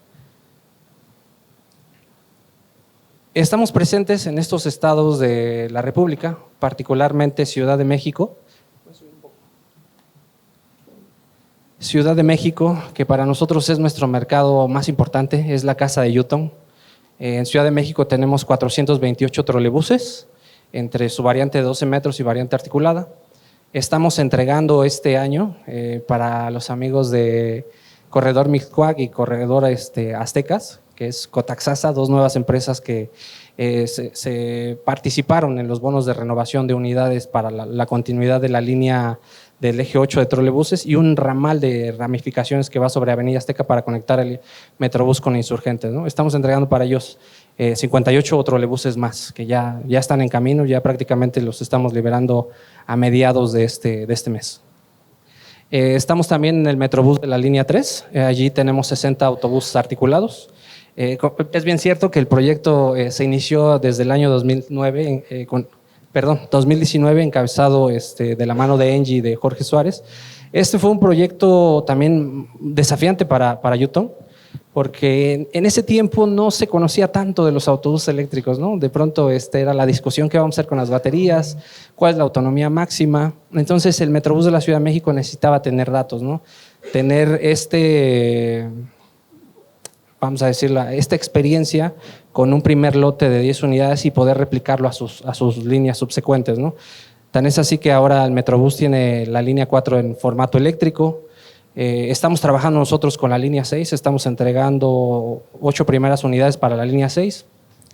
S6: Estamos presentes en estos estados de la República, particularmente Ciudad de México. Ciudad de México, que para nosotros es nuestro mercado más importante, es la casa de Yutong. En Ciudad de México tenemos 428 trolebuses, entre su variante de 12 metros y variante articulada. Estamos entregando este año para los amigos de Corredor Mixcoac y Corredor Aztecas, que es Cotaxasa, 2 nuevas empresas que se participaron en los bonos de renovación de unidades para la continuidad de la línea del eje 8 de trolebuses y un ramal de ramificaciones que va sobre Avenida Azteca para conectar el Metrobús con Insurgentes, ¿no? Estamos entregando para ellos 58 trolebuses más que ya están en camino, ya prácticamente los estamos liberando a mediados de este mes. Estamos también en el Metrobús de la línea 3, allí tenemos 60 autobuses articulados. Es bien cierto que el proyecto se inició desde el año 2009, 2019, encabezado de la mano de Engie y de Jorge Suárez. Este fue un proyecto también desafiante para Yutong, porque en ese tiempo no se conocía tanto de los autobuses eléctricos, ¿no? De pronto era la discusión qué vamos a hacer con las baterías, cuál es la autonomía máxima. Entonces el Metrobús de la Ciudad de México necesitaba tener datos, ¿no? Tener vamos a decirlo, esta experiencia con un primer lote de 10 unidades y poder replicarlo a sus líneas subsecuentes, ¿no? Tan es así que ahora el Metrobús tiene la línea 4 en formato eléctrico. Estamos trabajando nosotros con la línea 6, estamos entregando 8 primeras unidades para la línea 6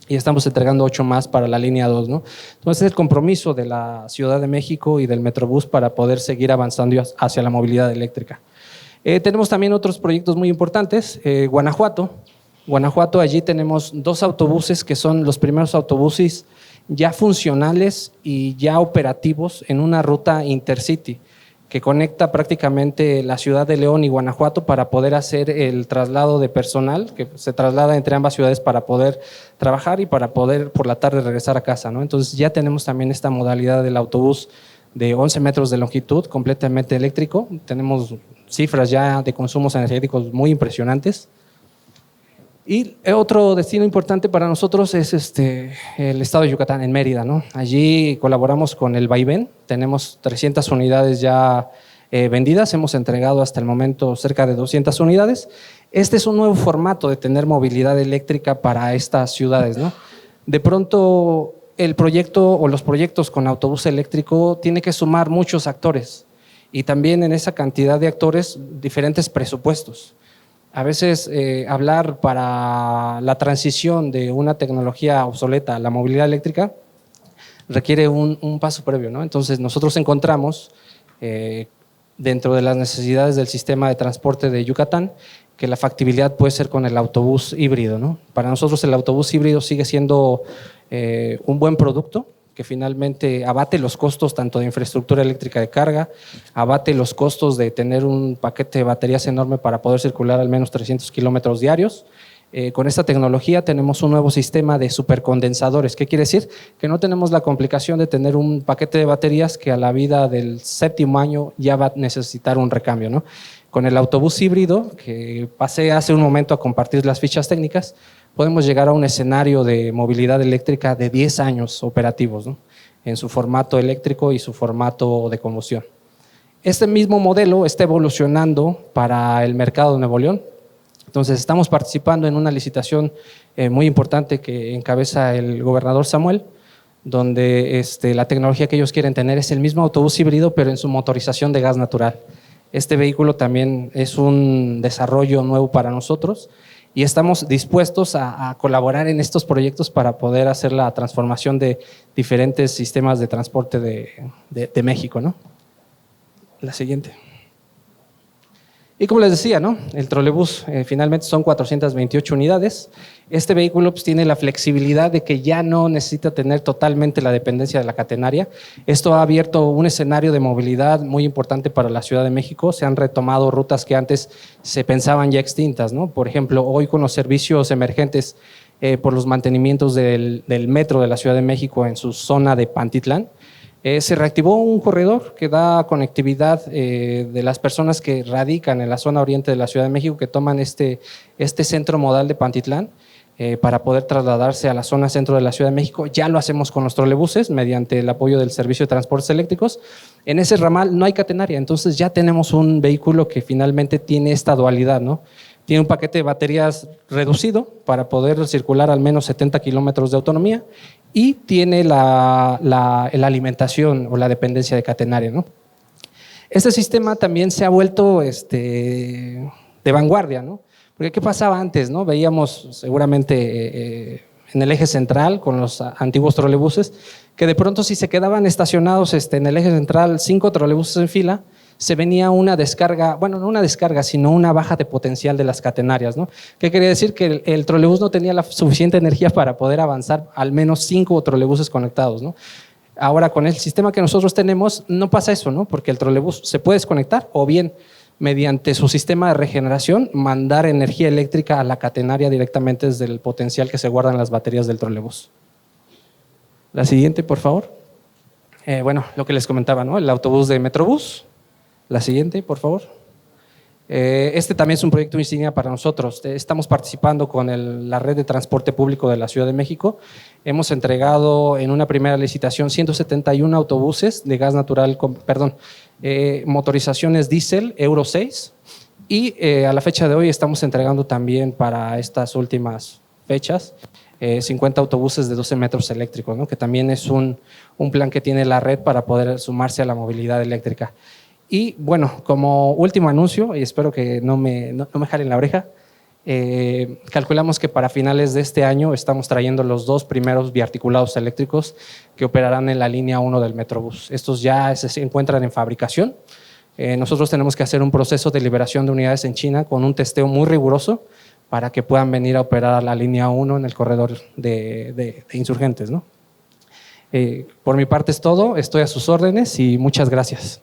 S6: y estamos entregando 8 más para la línea 2, ¿no? Entonces, el compromiso de la Ciudad de México y del Metrobús para poder seguir avanzando hacia la movilidad eléctrica. Tenemos también otros proyectos muy importantes. Guanajuato, allí tenemos 2 autobuses que son los primeros autobuses ya funcionales y ya operativos en una ruta intercity que conecta prácticamente la ciudad de León y Guanajuato para poder hacer el traslado de personal que se traslada entre ambas ciudades para poder trabajar y para poder por la tarde regresar a casa, ¿no? Entonces ya tenemos también esta modalidad del autobús de 11 metros de longitud, completamente eléctrico. Tenemos cifras ya de consumos energéticos muy impresionantes. Y otro destino importante para nosotros es el estado de Yucatán, en Mérida, ¿no? Allí colaboramos con el Vaivén, tenemos 300 unidades ya vendidas, hemos entregado hasta el momento cerca de 200 unidades. Este es un nuevo formato de tener movilidad eléctrica para estas ciudades, ¿no? De pronto el proyecto o los proyectos con autobús eléctrico tiene que sumar muchos actores y también en esa cantidad de actores diferentes presupuestos. A veces hablar para la transición de una tecnología obsoleta a la movilidad eléctrica requiere un paso previo, ¿no? Entonces nosotros encontramos dentro de las necesidades del sistema de transporte de Yucatán que la factibilidad puede ser con el autobús híbrido, ¿no? Para nosotros el autobús híbrido sigue siendo un buen producto que finalmente abate los costos tanto de infraestructura eléctrica de carga, abate los costos de tener un paquete de baterías enorme para poder circular al menos 300 kilómetros diarios. Con esta tecnología tenemos un nuevo sistema de supercondensadores. ¿Qué quiere decir? Que no tenemos la complicación de tener un paquete de baterías que a la vida del 7º año ya va a necesitar un recambio, ¿no? Con el autobús híbrido, que pasé hace un momento a compartir las fichas técnicas, podemos llegar a un escenario de movilidad eléctrica de 10 años operativos, ¿no? En su formato eléctrico y su formato de combustión. Este mismo modelo está evolucionando para el mercado de Nuevo León. Entonces estamos participando en una licitación muy importante que encabeza el gobernador Samuel, donde la tecnología que ellos quieren tener es el mismo autobús híbrido, pero en su motorización de gas natural. Este vehículo también es un desarrollo nuevo para nosotros y estamos dispuestos a colaborar en estos proyectos para poder hacer la transformación de diferentes sistemas de transporte de México, ¿no? La siguiente. Y como les decía, ¿no? El trolebús finalmente son 428 unidades. Este vehículo pues, tiene la flexibilidad de que ya no necesita tener totalmente la dependencia de la catenaria. Esto ha abierto un escenario de movilidad muy importante para la Ciudad de México. Se han retomado rutas que antes se pensaban ya extintas, ¿no? Por ejemplo, hoy con los servicios emergentes por los mantenimientos del metro de la Ciudad de México en su zona de Pantitlán, se reactivó un corredor que da conectividad de las personas que radican en la zona oriente de la Ciudad de México, que toman este centro modal de Pantitlán para poder trasladarse a la zona centro de la Ciudad de México. Ya lo hacemos con los trolebuses mediante el apoyo del Servicio de Transportes Eléctricos. En ese ramal no hay catenaria, entonces ya tenemos un vehículo que finalmente tiene esta dualidad, ¿no? Tiene un paquete de baterías reducido para poder circular al menos 70 kilómetros de autonomía y tiene la alimentación o la dependencia de catenaria, ¿no? Este sistema también se ha vuelto de vanguardia, ¿no? Porque ¿qué pasaba antes, no? Veíamos seguramente en el eje central con los antiguos trolebuses que de pronto si se quedaban estacionados en el eje central 5 trolebuses en fila, se venía una descarga, bueno, no una descarga, sino una baja de potencial de las catenarias, ¿no? ¿Qué quería decir? Que el trolebús no tenía la suficiente energía para poder avanzar al menos 5 trolebuses conectados, ¿no? Ahora, con el sistema que nosotros tenemos, no pasa eso, ¿no? Porque el trolebús se puede desconectar o bien mediante su sistema de regeneración, mandar energía eléctrica a la catenaria directamente desde el potencial que se guarda en las baterías del trolebús. La siguiente, por favor. Bueno, lo que les comentaba, ¿no? El autobús de Metrobús. La siguiente, por favor. Este también es un proyecto insignia para nosotros. Estamos participando con la red de transporte público de la Ciudad de México. Hemos entregado en una primera licitación 171 autobuses de gas natural, motorizaciones diésel Euro 6, y a la fecha de hoy estamos entregando también para estas últimas fechas 50 autobuses de 12 metros eléctricos, ¿no? Que también es un plan que tiene la red para poder sumarse a la movilidad eléctrica. Y bueno, como último anuncio, y espero que no me jalen la oreja, calculamos que para finales de este año estamos trayendo los 2 primeros biarticulados eléctricos que operarán en la línea 1 del Metrobús. Estos ya se encuentran en fabricación. Nosotros tenemos que hacer un proceso de liberación de unidades en China con un testeo muy riguroso para que puedan venir a operar a la línea 1 en el corredor de Insurgentes, ¿no? Por mi parte es todo, estoy a sus órdenes y muchas gracias.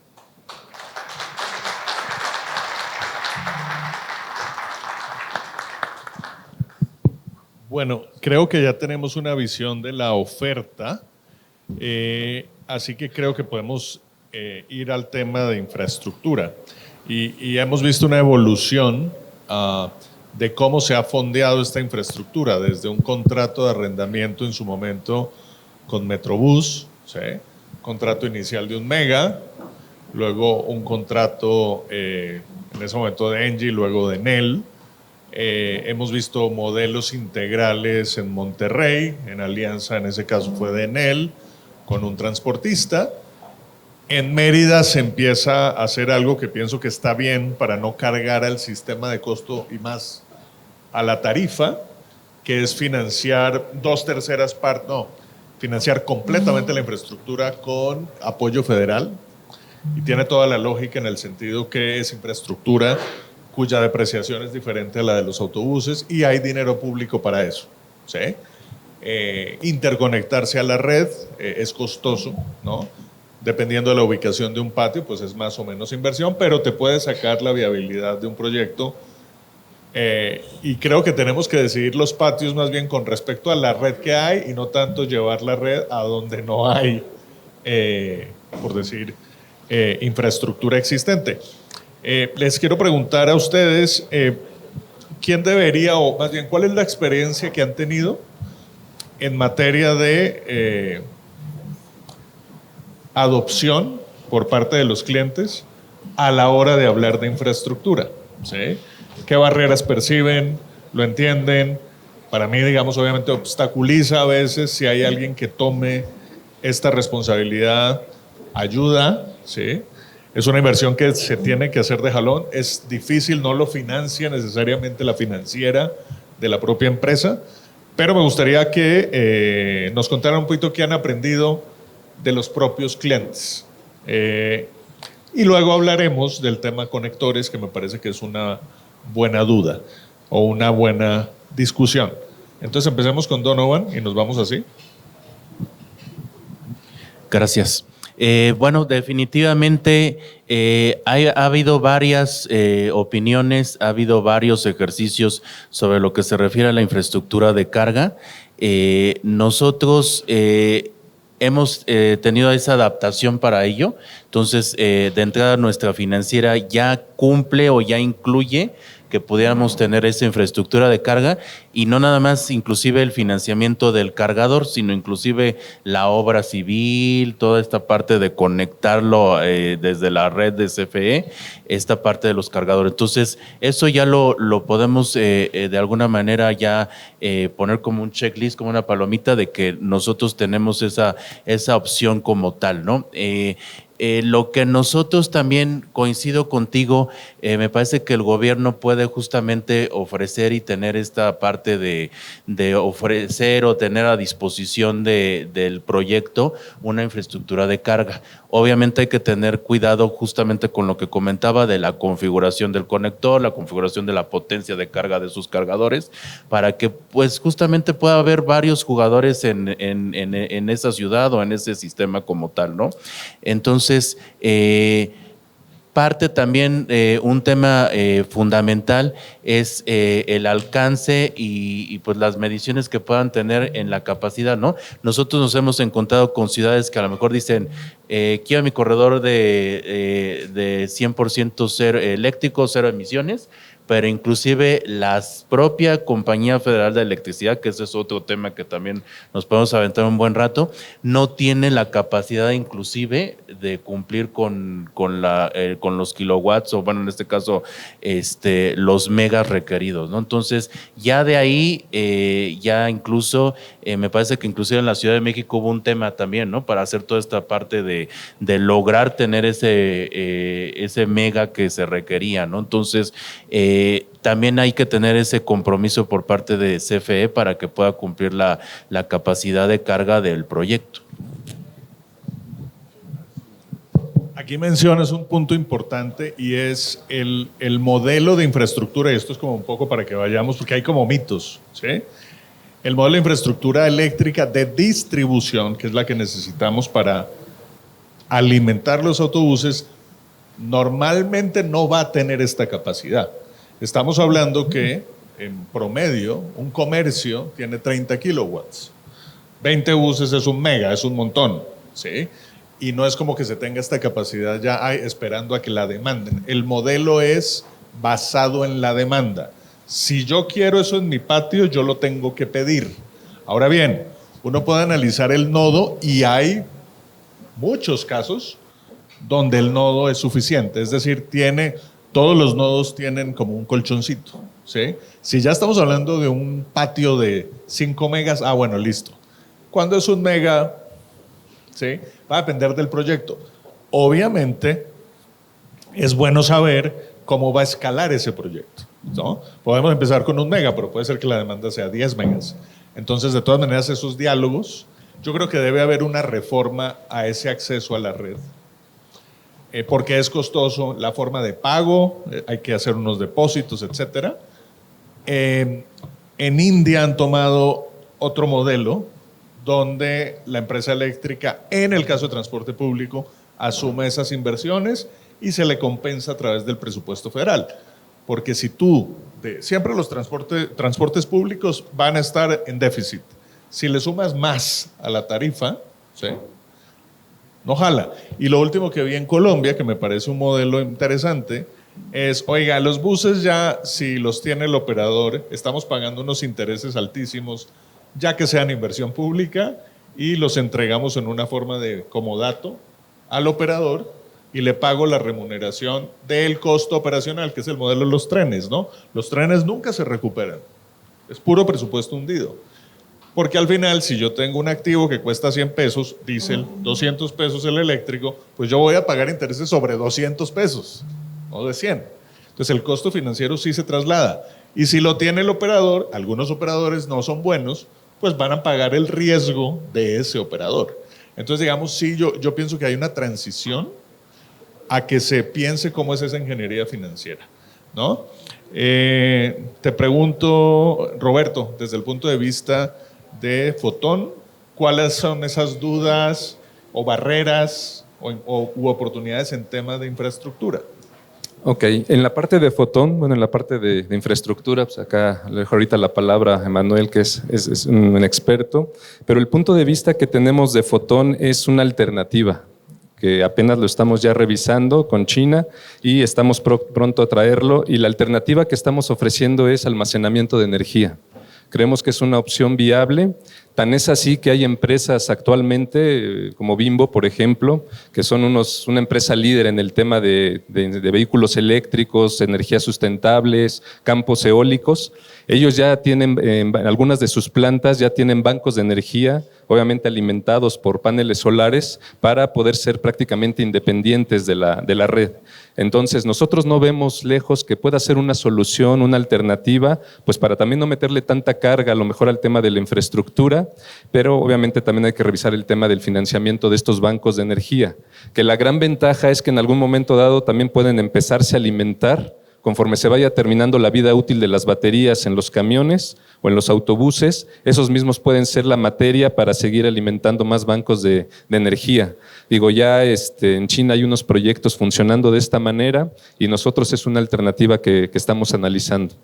S5: Bueno, creo que ya tenemos una visión de la oferta, así que creo que podemos ir al tema de infraestructura. Y hemos visto una evolución de cómo se ha fondeado esta infraestructura, desde un contrato de arrendamiento en su momento con Metrobús, ¿sí? Contrato inicial de 1 mega, luego un contrato en ese momento de Engie, luego de Enel. Hemos visto modelos integrales en Monterrey, en alianza, en ese caso fue de Enel, con un transportista. En Mérida se empieza a hacer algo que pienso que está bien para no cargar al sistema de costo y más a la tarifa, que es financiar financiar completamente la infraestructura con apoyo federal. Y tiene toda la lógica en el sentido que es infraestructura cuya depreciación es diferente a la de los autobuses y hay dinero público para eso, ¿sí? Interconectarse a la red es costoso, ¿no? Dependiendo de la ubicación de un patio, pues es más o menos inversión, pero te puede sacar la viabilidad de un proyecto. Y creo que tenemos que decidir los patios más bien con respecto a la red que hay y no tanto llevar la red a donde no hay, por decir, infraestructura existente. Les quiero preguntar a ustedes, ¿quién debería, o más bien, cuál es la experiencia que han tenido en materia de adopción por parte de los clientes a la hora de hablar de infraestructura? ¿Sí? ¿Qué barreras perciben? ¿Lo entienden? Para mí, digamos, obviamente obstaculiza a veces si hay alguien que tome esta responsabilidad, ayuda, ¿sí? Es una inversión que se tiene que hacer de jalón, es difícil, no lo financia necesariamente la financiera de la propia empresa, pero me gustaría que nos contaran un poquito qué han aprendido de los propios clientes. Y luego hablaremos del tema conectores, que me parece que es una buena duda o una buena discusión. Entonces empecemos con Donovan y nos vamos así.
S4: Gracias. Bueno, definitivamente ha habido varias opiniones, ha habido varios ejercicios sobre lo que se refiere a la infraestructura de carga. Nosotros hemos tenido esa adaptación para ello. Entonces, de entrada, nuestra financiera ya cumple o ya incluye que pudiéramos tener esa infraestructura de carga y no nada más inclusive el financiamiento del cargador, sino inclusive la obra civil, toda esta parte de conectarlo desde la red de CFE, esta parte de los cargadores. Entonces, eso ya lo podemos de alguna manera ya poner como un checklist, como una palomita de que nosotros tenemos esa opción como tal, ¿no? Lo que nosotros también, coincido contigo, me parece que el gobierno puede justamente ofrecer y tener esta parte de ofrecer o tener a disposición del proyecto una infraestructura de carga. Obviamente hay que tener cuidado justamente con lo que comentaba de la configuración del conector, la configuración de la potencia de carga de sus cargadores, para que pues justamente pueda haber varios jugadores en esa ciudad o en ese sistema como tal, ¿no? Entonces, Parte también, un tema fundamental es el alcance y pues las mediciones que puedan tener en la capacidad, ¿no? Nosotros nos hemos encontrado con ciudades que a lo mejor dicen, quiero mi corredor de 100% cero, eléctrico, cero emisiones, pero inclusive la propia Compañía Federal de Electricidad, que ese es otro tema que también nos podemos aventar un buen rato, no tiene la capacidad inclusive de cumplir con los kilowatts, o bueno, en este caso, los megas requeridos, ¿no? Entonces, ya de ahí, ya incluso, me parece que inclusive en la Ciudad de México hubo un tema también, ¿no? Para hacer toda esta parte de lograr tener ese mega que se requería, ¿no? Entonces, también hay que tener ese compromiso por parte de CFE para que pueda cumplir la capacidad de carga del proyecto.
S5: Aquí mencionas un punto importante y es el modelo de infraestructura, y esto es como un poco para que vayamos, porque hay como mitos, ¿sí? El modelo de infraestructura eléctrica de distribución, que es la que necesitamos para alimentar los autobuses, normalmente no va a tener esta capacidad. Estamos hablando que en promedio un comercio tiene 30 kilowatts. 20 buses es un mega, es un montón, ¿sí? Y no es como que se tenga esta capacidad ya esperando a que la demanden. El modelo es basado en la demanda. Si yo quiero eso en mi patio, yo lo tengo que pedir. Ahora bien, uno puede analizar el nodo y hay muchos casos donde el nodo es suficiente, es decir, todos los nodos tienen como un colchoncito, ¿sí? Si ya estamos hablando de un patio de 5 megas, bueno, listo. Cuando es un mega, ¿sí? Va a depender del proyecto. Obviamente, es bueno saber cómo va a escalar ese proyecto, ¿no? Podemos empezar con un mega, pero puede ser que la demanda sea 10 megas. Entonces, de todas maneras, esos diálogos, yo creo que debe haber una reforma a ese acceso a la red. Porque es costoso la forma de pago, hay que hacer unos depósitos, etc. En India han tomado otro modelo donde la empresa eléctrica, en el caso de transporte público, asume esas inversiones y se le compensa a través del presupuesto federal. Porque si siempre los transportes públicos van a estar en déficit. Si le sumas más a la tarifa, ¿sí?, no jala. Y lo último que vi en Colombia, que me parece un modelo interesante, es, oiga, los buses ya, si los tiene el operador, estamos pagando unos intereses altísimos, ya que sean inversión pública, y los entregamos en una forma de comodato al operador y le pago la remuneración del costo operacional, que es el modelo de los trenes, ¿no? Los trenes nunca se recuperan, es puro presupuesto hundido. Porque al final, si yo tengo un activo que cuesta 100 pesos, diésel, 200 pesos el eléctrico, pues yo voy a pagar intereses sobre 200 pesos, no de 100. Entonces el costo financiero sí se traslada. Y si lo tiene el operador, algunos operadores no son buenos, pues van a pagar el riesgo de ese operador. Entonces, digamos, sí, yo pienso que hay una transición a que se piense cómo es esa ingeniería financiera, ¿no? Te pregunto, Roberto, desde el punto de vista de Fotón, ¿cuáles son esas dudas o barreras u oportunidades en temas de infraestructura?
S3: Ok, en la parte de Fotón, bueno, en la parte de infraestructura, pues acá le dejo ahorita la palabra a Emanuel, que es un experto, pero el punto de vista que tenemos de Fotón es una alternativa, que apenas lo estamos ya revisando con China y estamos pronto a traerlo, y la alternativa que estamos ofreciendo es almacenamiento de energía. Creemos que es una opción viable, tan es así que hay empresas actualmente, como Bimbo, por ejemplo, que son una empresa líder en el tema de vehículos eléctricos, energías sustentables, campos eólicos. Ellos ya tienen, en algunas de sus plantas ya tienen bancos de energía, obviamente alimentados por paneles solares, para poder ser prácticamente independientes de la red. Entonces, nosotros no vemos lejos que pueda ser una solución, una alternativa, pues para también no meterle tanta carga a lo mejor al tema de la infraestructura, pero obviamente también hay que revisar el tema del financiamiento de estos bancos de energía, que la gran ventaja es que en algún momento dado también pueden empezarse a alimentar conforme se vaya terminando la vida útil de las baterías en los camiones o en los autobuses, esos mismos pueden ser la materia para seguir alimentando más bancos de energía. Digo, ya en China hay unos proyectos funcionando de esta manera y nosotros es una alternativa que estamos analizando.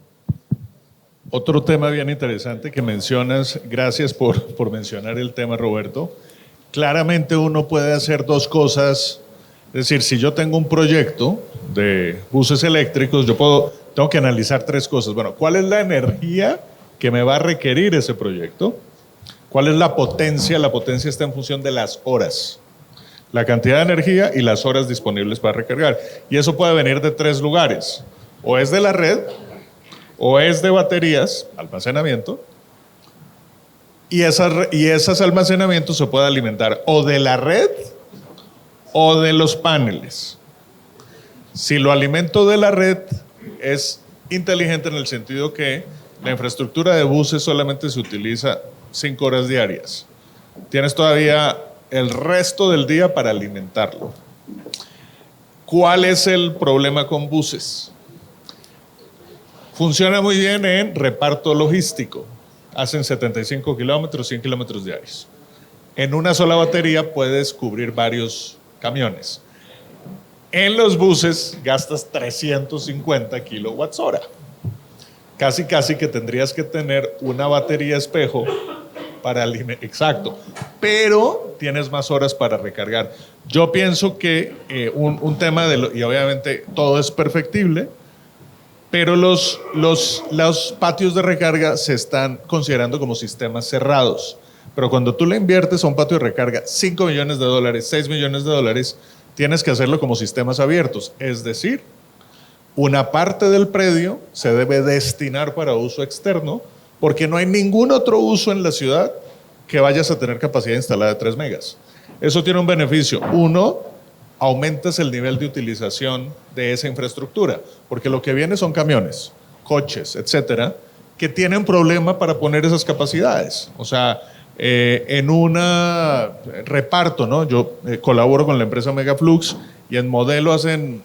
S5: Otro tema bien interesante que mencionas, gracias por mencionar el tema, Roberto. Claramente uno puede hacer dos cosas, es decir, si yo tengo un proyecto de buses eléctricos, tengo que analizar tres cosas. Bueno, ¿cuál es la energía que me va a requerir ese proyecto? ¿Cuál es la potencia? La potencia está en función de las horas, la cantidad de energía y las horas disponibles para recargar. Y eso puede venir de tres lugares, o es de la red, o es de baterías, almacenamiento, y esos almacenamientos se pueden alimentar o de la red o de los paneles. Si lo alimento de la red, es inteligente en el sentido que la infraestructura de buses solamente se utiliza 5 horas diarias. Tienes todavía el resto del día para alimentarlo. ¿Cuál es el problema con buses? Funciona muy bien en reparto logístico. Hacen 75 kilómetros, 100 kilómetros diarios. En una sola batería puedes cubrir varios camiones. En los buses gastas 350 kilowatts hora. Casi que tendrías que tener una batería espejo para alimentar. Exacto. Pero tienes más horas para recargar. Yo pienso que un tema y obviamente todo es perfectible, pero los patios de recarga se están considerando como sistemas cerrados. Pero cuando tú le inviertes a un patio de recarga $5 millones, $6 millones, tienes que hacerlo como sistemas abiertos. Es decir, una parte del predio se debe destinar para uso externo porque no hay ningún otro uso en la ciudad que vayas a tener capacidad instalada de 3 megas. Eso tiene un beneficio. Uno, aumentas el nivel de utilización de esa infraestructura, porque lo que viene son camiones, coches, etcétera, que tienen problema para poner esas capacidades. O sea, en un reparto, ¿no? Yo colaboro con la empresa Megaflux y en Modelo hacen,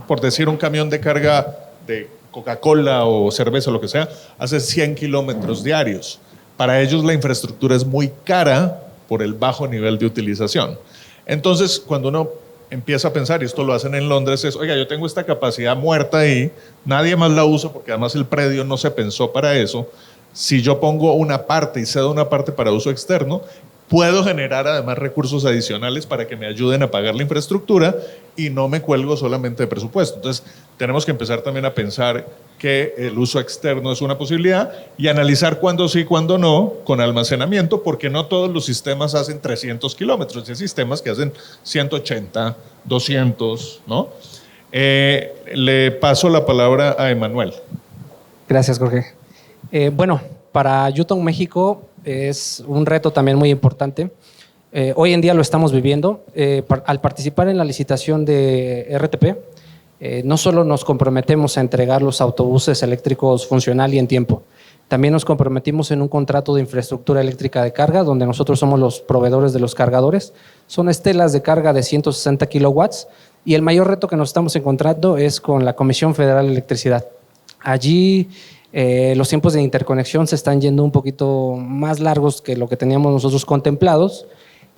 S5: por decir, un camión de carga de Coca-Cola o cerveza, lo que sea, hace 100 kilómetros diarios. Para ellos la infraestructura es muy cara por el bajo nivel de utilización. Entonces, cuando uno empieza a pensar, y esto lo hacen en Londres, es, oiga, yo tengo esta capacidad muerta ahí, nadie más la usa porque además el predio no se pensó para eso. Si yo pongo una parte y cedo una parte para uso externo, puedo generar además recursos adicionales para que me ayuden a pagar la infraestructura y no me cuelgo solamente de presupuesto. Entonces, tenemos que empezar también a pensar que el uso externo es una posibilidad y analizar cuándo sí, cuándo no, con almacenamiento, porque no todos los sistemas hacen 300 kilómetros, hay sistemas que hacen 180, 200, ¿no? Le paso la palabra a Emanuel.
S6: Gracias, Jorge. Bueno, para Yutong México es un reto también muy importante. Hoy en día lo estamos viviendo. Al participar en la licitación de RTP, no solo nos comprometemos a entregar los autobuses eléctricos funcional y en tiempo, también nos comprometimos en un contrato de infraestructura eléctrica de carga, donde nosotros somos los proveedores de los cargadores. Son estelas de carga de 160 kilowatts y el mayor reto que nos estamos encontrando es con la Comisión Federal de Electricidad. Allí los tiempos de interconexión se están yendo un poquito más largos que lo que teníamos nosotros contemplados.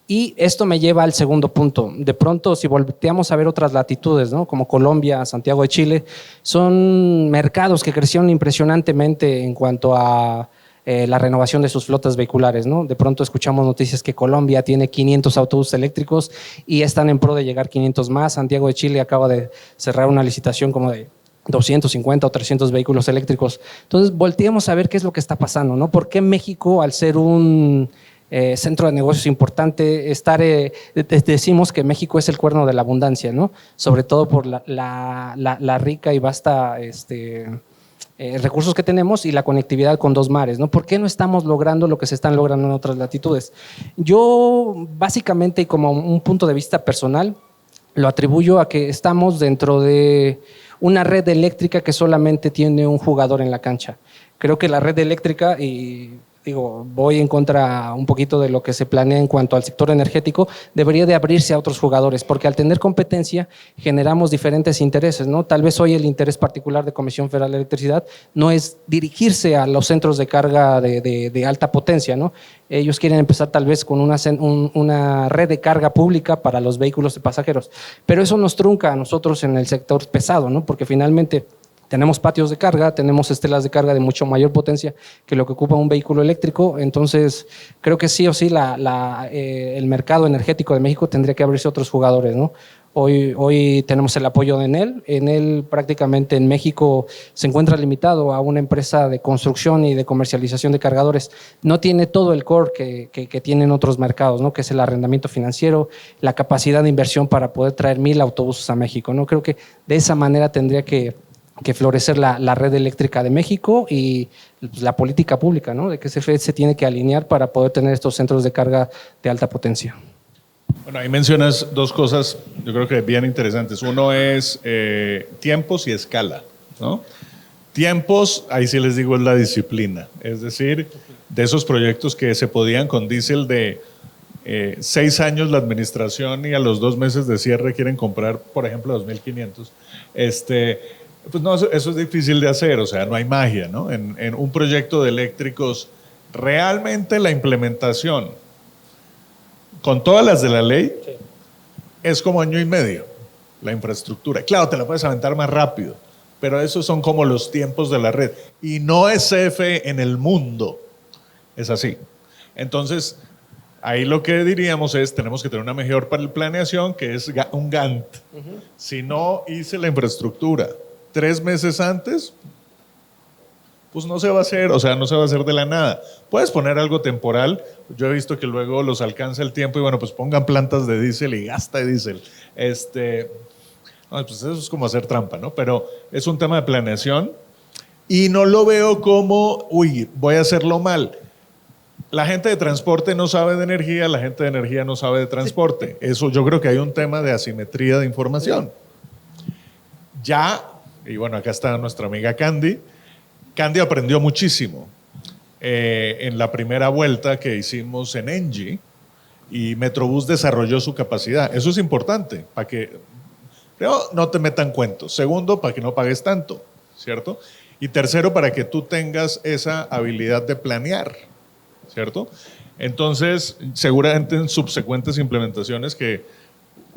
S6: Y esto me lleva al segundo punto. De pronto, si volteamos a ver otras latitudes, ¿no? Como Colombia, Santiago de Chile, son mercados que crecieron impresionantemente en cuanto a la renovación de sus flotas vehiculares, ¿no? De pronto escuchamos noticias que Colombia tiene 500 autobuses eléctricos y están en pro de llegar 500 más. Santiago de Chile acaba de cerrar una licitación como de 250 o 300 vehículos eléctricos. Entonces, volteemos a ver qué es lo que está pasando, ¿no? ¿Por qué México, al ser un centro de negocios importante, decimos que México es el cuerno de la abundancia, ¿no? Sobre todo por la rica y vasta recursos que tenemos y la conectividad con 2 mares, ¿no? ¿Por qué no estamos logrando lo que se están logrando en otras latitudes? Yo, básicamente, y como un punto de vista personal, lo atribuyo a que estamos dentro de una red eléctrica que solamente tiene un jugador en la cancha. Creo que la red eléctrica, y digo, voy en contra un poquito de lo que se planea en cuanto al sector energético, debería de abrirse a otros jugadores, porque al tener competencia generamos diferentes intereses, ¿no? Tal vez hoy el interés particular de Comisión Federal de Electricidad no es dirigirse a los centros de carga de alta potencia, ¿no? Ellos quieren empezar tal vez con una red de carga pública para los vehículos de pasajeros, pero eso nos trunca a nosotros en el sector pesado, ¿no? Porque finalmente tenemos patios de carga, tenemos estelas de carga de mucho mayor potencia que lo que ocupa un vehículo eléctrico, entonces creo que sí o sí el mercado energético de México tendría que abrirse a otros jugadores, ¿no? Hoy tenemos el apoyo de Enel. Enel prácticamente en México se encuentra limitado a una empresa de construcción y de comercialización de cargadores. No tiene todo el core que tienen otros mercados, ¿no? Que es el arrendamiento financiero, la capacidad de inversión para poder traer 1,000 autobuses a México, ¿no? Creo que de esa manera tendría que florecer la red eléctrica de México y pues, la política pública, ¿no? De que CFE se tiene que alinear para poder tener estos centros de carga de alta potencia.
S5: Bueno, ahí mencionas dos cosas, yo creo que bien interesantes. Uno es tiempos y escala, ¿no? Tiempos, ahí sí les digo, es la disciplina. Es decir, de esos proyectos que se podían con diésel de 6 años la administración y a los 2 meses de cierre quieren comprar, por ejemplo, 2,500. Pues no, eso es difícil de hacer, o sea, no hay magia, ¿no? En un proyecto de eléctricos, realmente la implementación, con todas las de la ley, sí, es como 1 año y medio, la infraestructura. Claro, te la puedes aventar más rápido, pero esos son como los tiempos de la red. Y no es CFE en el mundo, es así. Entonces, ahí lo que diríamos es, tenemos que tener una mejor planeación, que es un Gantt. Si no hice la infraestructura 3 meses antes, pues no se va a hacer, o sea, no se va a hacer de la nada. Puedes poner algo temporal, yo he visto que luego los alcanza el tiempo y bueno, pues pongan plantas de diésel y gasta de diésel. No, pues eso es como hacer trampa, ¿no? Pero es un tema de planeación y no lo veo como, uy, voy a hacerlo mal. La gente de transporte no sabe de energía, la gente de energía no sabe de transporte. Eso yo creo que hay un tema de asimetría de información. Ya, y bueno, acá está nuestra amiga Candy. Candy aprendió muchísimo en la primera vuelta que hicimos en Engie y Metrobús desarrolló su capacidad. Eso es importante, para que primero, no te metan cuentos. Segundo, para que no pagues tanto, ¿cierto? Y tercero, para que tú tengas esa habilidad de planear, ¿cierto? Entonces, seguramente en subsecuentes implementaciones que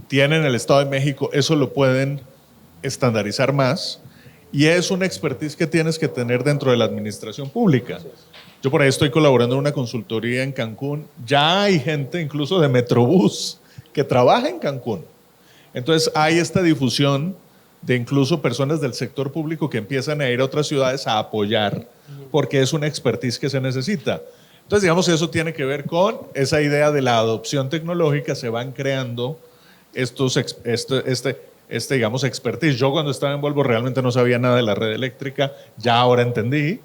S5: tienen el Estado de México, eso lo pueden estandarizar más y es una expertise que tienes que tener dentro de la administración pública. Yo por ahí estoy colaborando en una consultoría en Cancún. Ya hay gente incluso de Metrobús que trabaja en Cancún. Entonces hay esta difusión de incluso personas del sector público que empiezan a ir a otras ciudades a apoyar porque es una expertise que se necesita. Entonces, digamos, eso tiene que ver con esa idea de la adopción tecnológica, se van creando digamos, expertise. Yo cuando estaba en Volvo realmente no sabía nada de la red eléctrica, ya ahora entendí,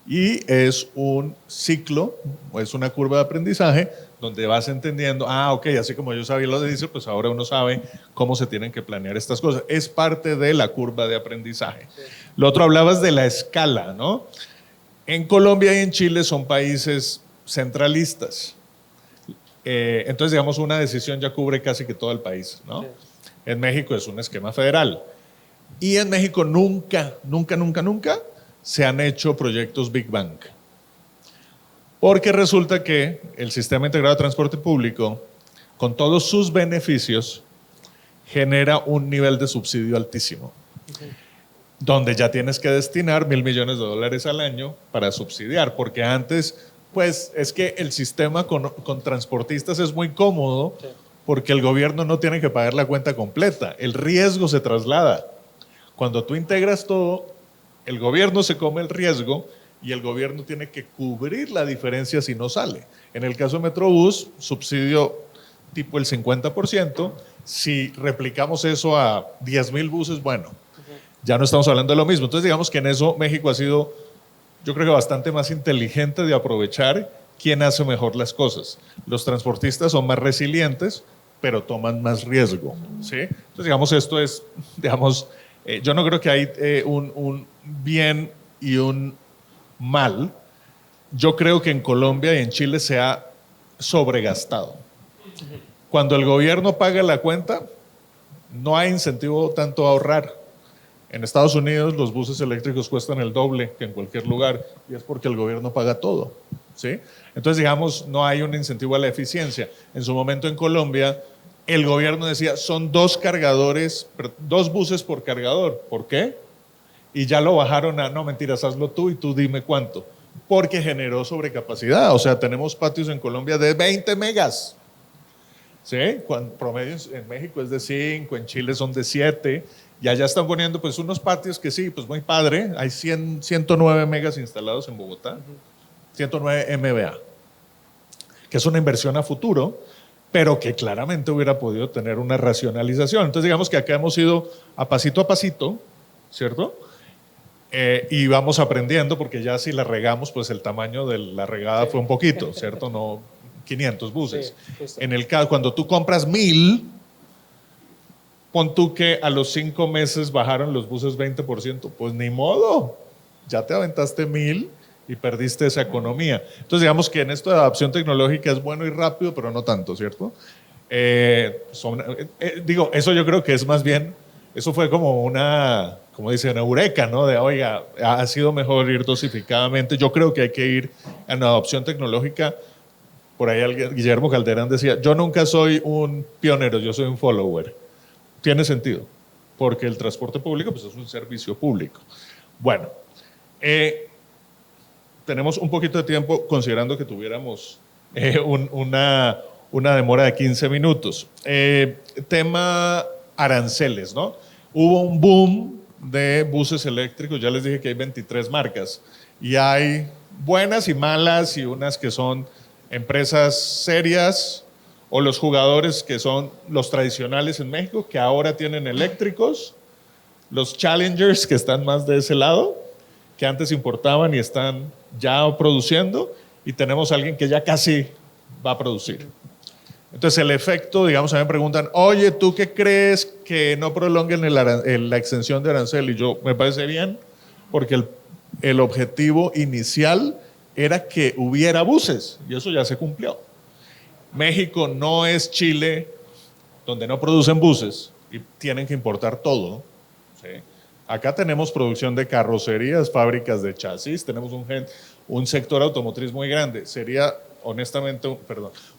S5: y es un ciclo, es una curva de aprendizaje donde vas entendiendo, ok, así como yo sabía lo de diésel, pues ahora uno sabe cómo se tienen que planear estas cosas. Es parte de la curva de aprendizaje. Sí. Lo otro, hablabas de la escala, ¿no? En Colombia y en Chile son países centralistas. Entonces, digamos, una decisión ya cubre casi que todo el país, ¿no? Sí. En México es un esquema federal. Y en México nunca se han hecho proyectos Big Bang. Porque resulta que el Sistema Integrado de Transporte Público, con todos sus beneficios, genera un nivel de subsidio altísimo. Okay. Donde ya tienes que destinar $1,000 millones al año para subsidiar. Porque antes, pues, es que el sistema con transportistas es muy cómodo. Sí. Porque el gobierno no tiene que pagar la cuenta completa, el riesgo se traslada. Cuando tú integras todo, el gobierno se come el riesgo y el gobierno tiene que cubrir la diferencia si no sale. En el caso de Metrobús, subsidio tipo el 50%, si replicamos eso a 10,000 buses, bueno, ya no estamos hablando de lo mismo. Entonces digamos que en eso México ha sido, yo creo que bastante más inteligente de aprovechar quién hace mejor las cosas. Los transportistas son más resilientes, pero toman más riesgo, ¿sí? Entonces, digamos, esto es, digamos, yo no creo que hay un bien y un mal. yo creo que en Colombia y en Chile se ha sobregastado. Cuando el gobierno paga la cuenta, no hay incentivo tanto a ahorrar. En Estados Unidos los buses eléctricos cuestan el doble que en cualquier lugar y es porque el gobierno paga todo, ¿sí? Entonces, digamos, no hay un incentivo a la eficiencia. En su momento en Colombia, el gobierno decía, son 2 cargadores, 2 buses por cargador. ¿Por qué? Y ya lo bajaron a, no mentiras, hazlo tú y tú dime cuánto. Porque generó sobrecapacidad. O sea, tenemos patios en Colombia de 20 megas. ¿Sí? Cuando promedio en México es de 5, en Chile son de 7. Y allá están poniendo pues unos patios que sí, pues muy padre. Hay 109 megas instalados en Bogotá. 109 MVA. Que es una inversión a futuro, pero que claramente hubiera podido tener una racionalización. Entonces digamos que acá hemos ido a pasito, ¿cierto? Y vamos aprendiendo, porque ya si la regamos, pues el tamaño de la regada fue un poquito, ¿cierto? No 500 buses.
S6: Sí,
S5: en el caso, cuando tú compras 1000, pon tú que a los 5 meses bajaron los buses 20%, pues ni modo, ya te aventaste 1000 y perdiste esa economía. Entonces digamos que en esto de adaptación tecnológica es bueno y rápido, pero no tanto, ¿cierto? Digo, eso yo creo que es más bien, eso fue como una, como dicen, eureka, ¿no? De, oiga, ha sido mejor ir dosificadamente. Yo creo que hay que ir en adopción tecnológica. Por ahí Guillermo Calderón decía, yo nunca soy un pionero, yo soy un follower. Tiene sentido, porque el transporte público pues, es un servicio público. Bueno, tenemos un poquito de tiempo considerando que tuviéramos una demora de 15 minutos. Tema aranceles, ¿no? Hubo un boom de buses eléctricos, ya les dije que hay 23 marcas y hay buenas y malas y unas que son empresas serias o los jugadores que son los tradicionales en México que ahora tienen eléctricos, los challengers que están más de ese lado, que antes importaban y están ya produciendo, y tenemos a alguien que ya casi va a producir. Entonces el efecto, digamos, a mí me preguntan, oye, ¿tú qué crees que no prolonguen la extensión de arancel? Y yo, me parece bien, porque el objetivo inicial era que hubiera buses, y eso ya se cumplió. México no es Chile, donde no producen buses y tienen que importar todo, ¿sí? Acá tenemos producción de carrocerías, fábricas de chasis, tenemos un sector automotriz muy grande. Sería, honestamente,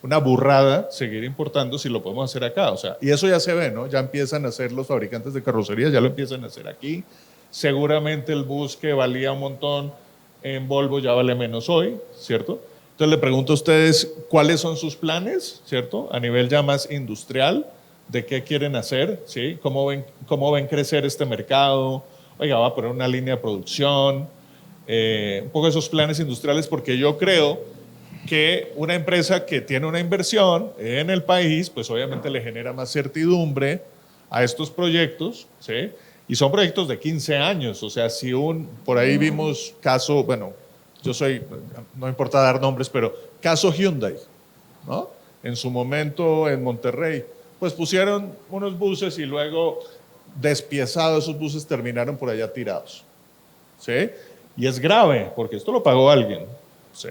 S5: una burrada seguir importando si lo podemos hacer acá. O sea, y eso ya se ve, ¿no? Ya empiezan a hacer los fabricantes de carrocerías, ya lo empiezan a hacer aquí. Seguramente el bus que valía un montón en Volvo ya vale menos hoy, ¿cierto? Entonces le pregunto a ustedes cuáles son sus planes, ¿cierto? A nivel ya más industrial, de qué quieren hacer, ¿sí? ¿Cómo ven crecer este mercado? Oiga, va a poner una línea de producción, un poco esos planes industriales, porque yo creo que una empresa que tiene una inversión en el país, pues obviamente le genera más certidumbre a estos proyectos, ¿sí? Y son proyectos de 15 años, o sea, si por ahí vimos caso, bueno, no importa dar nombres, pero caso Hyundai, ¿no? En su momento en Monterrey, pues pusieron unos buses y luego despiezados esos buses terminaron por allá tirados, ¿sí? Y es grave, porque esto lo pagó alguien, ¿sí?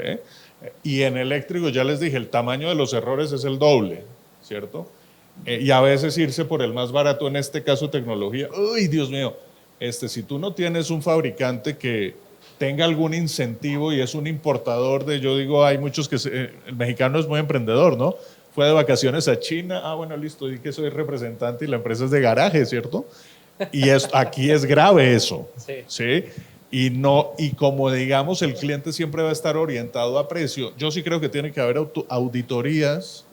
S5: Y en eléctrico, ya les dije, el tamaño de los errores es el doble, ¿cierto? Y a veces irse por el más barato, en este caso tecnología, ¡uy, Dios mío! Si tú no tienes un fabricante que tenga algún incentivo y es un importador yo digo, hay muchos que, el mexicano es muy emprendedor, ¿no? Fue de vacaciones a China, bueno, listo, di que soy representante y la empresa es de garaje, ¿cierto? Y aquí es grave eso, ¿sí? Y como digamos, el cliente siempre va a estar orientado a precio, yo sí creo que tiene que haber auditorías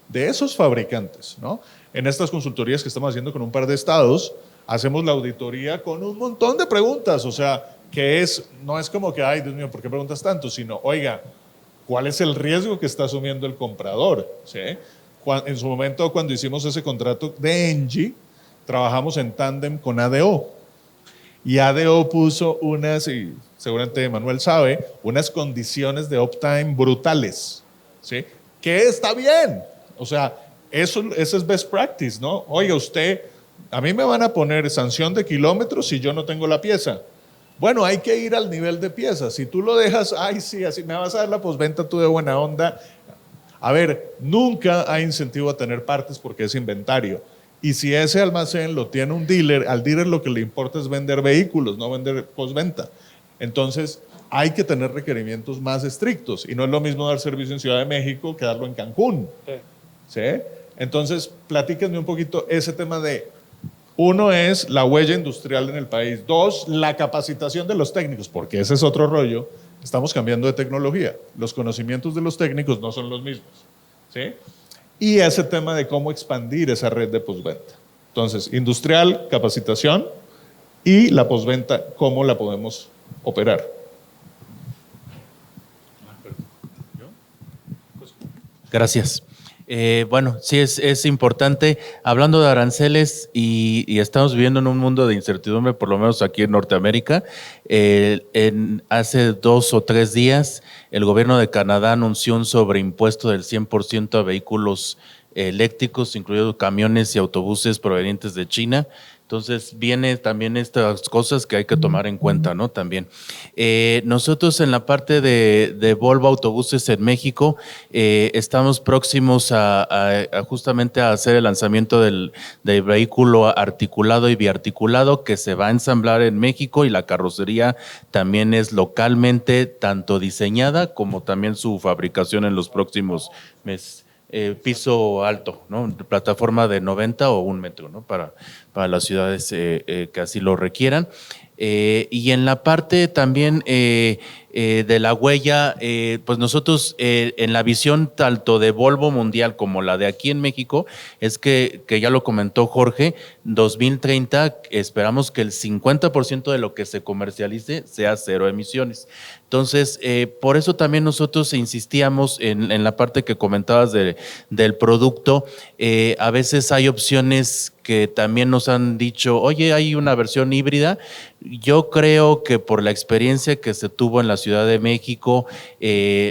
S5: de esos fabricantes, ¿no? En estas consultorías que estamos haciendo con un par de estados, hacemos la auditoría con un montón de preguntas, o sea, no es como que, ay, Dios mío, ¿por qué preguntas tanto? Sino, oiga, ¿cuál es el riesgo que está asumiendo el comprador? ¿Sí? En su momento, cuando hicimos ese contrato de Engie, trabajamos en tándem con ADO. Y ADO puso y seguramente Manuel sabe, unas condiciones de uptime brutales, ¿sí? Que está bien. O sea, eso es best practice, ¿no? Oiga, a mí me van a poner sanción de kilómetros si yo no tengo la pieza. Bueno, hay que ir al nivel de piezas. Si tú lo dejas, ay, sí, así me vas a dar la postventa tú de buena onda. A ver, nunca hay incentivo a tener partes porque es inventario. Y si ese almacén lo tiene un dealer, al dealer lo que le importa es vender vehículos, no vender postventa. Entonces, hay que tener requerimientos más estrictos. Y no es lo mismo dar servicio en Ciudad de México que darlo en Cancún. ¿Sí? Entonces, platíquenme un poquito ese tema de, uno es la huella industrial en el país, dos, la capacitación de los técnicos, porque ese es otro rollo. Estamos cambiando de tecnología. Los conocimientos de los técnicos no son los mismos. ¿Sí? Y ese tema de cómo expandir esa red de postventa. Entonces, industrial, capacitación y la postventa, cómo la podemos operar.
S4: Gracias. Bueno, sí es importante. Hablando de aranceles y estamos viviendo en un mundo de incertidumbre, por lo menos aquí en Norteamérica. Hace 2 o 3 días el gobierno de Canadá anunció un sobreimpuesto del 100% a vehículos eléctricos, incluidos camiones y autobuses provenientes de China. Entonces, viene también estas cosas que hay que tomar en cuenta, ¿no? También. Nosotros en la parte de Volvo Autobuses en México, estamos próximos a justamente a hacer el lanzamiento del vehículo articulado y biarticulado que se va a ensamblar en México, y la carrocería también es localmente tanto diseñada como también su fabricación en los próximos meses. Piso alto, ¿no? Plataforma de 90 o 1 metro, ¿no? Para las ciudades que así lo requieran. Y en la parte también de la huella, pues nosotros en la visión tanto de Volvo Mundial como la de aquí en México, es que ya lo comentó Jorge, 2030 esperamos que el 50% de lo que se comercialice sea cero emisiones. Entonces, por eso también nosotros insistíamos en la parte que comentabas del producto. A veces hay opciones que también nos han dicho, oye, hay una versión híbrida. Yo creo que por la experiencia que se tuvo en la Ciudad de México,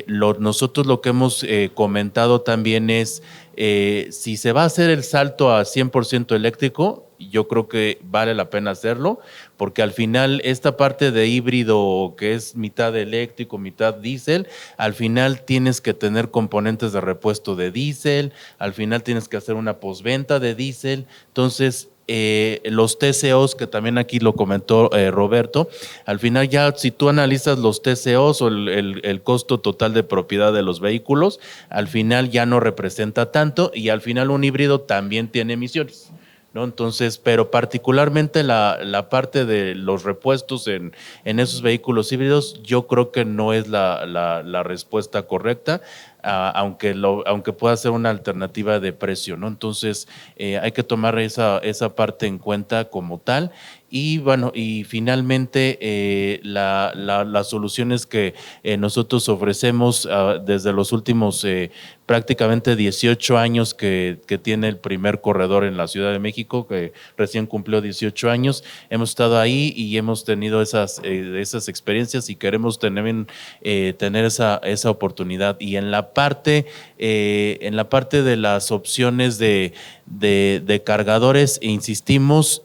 S4: nosotros lo que hemos comentado también es, si se va a hacer el salto a 100% eléctrico, yo creo que vale la pena hacerlo, porque al final esta parte de híbrido que es mitad eléctrico, mitad diésel, al final tienes que tener componentes de repuesto de diésel, al final tienes que hacer una postventa de diésel. Entonces, los TCOs, que también aquí lo comentó Roberto, al final ya si tú analizas los TCOs o el costo total de propiedad de los vehículos, al final ya no representa tanto, y al final un híbrido también tiene emisiones, ¿no? Entonces, pero particularmente la parte de los repuestos en esos vehículos híbridos, yo creo que no es la respuesta correcta, aunque pueda ser una alternativa de precio, ¿no? Entonces, hay que tomar esa parte en cuenta como tal. Y bueno, y finalmente las soluciones que nosotros ofrecemos desde los últimos prácticamente 18 años que tiene el primer corredor en la Ciudad de México, que recién cumplió 18 años, hemos estado ahí y hemos tenido esas experiencias, y queremos tener esa oportunidad. Y en la parte de las opciones de cargadores, insistimos,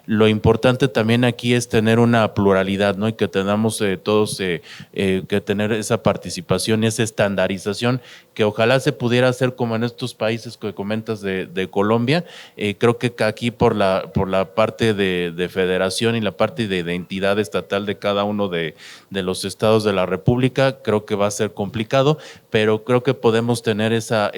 S4: lo importante también aquí es tener una pluralidad, ¿no? Y que tengamos todos que tener esa participación y esa estandarización, que ojalá se pudiera hacer como en estos países que comentas de Colombia. Creo que aquí por la parte de federación y la parte de identidad estatal de cada uno de los estados de la República, creo que va a ser complicado, pero creo que podemos tener esa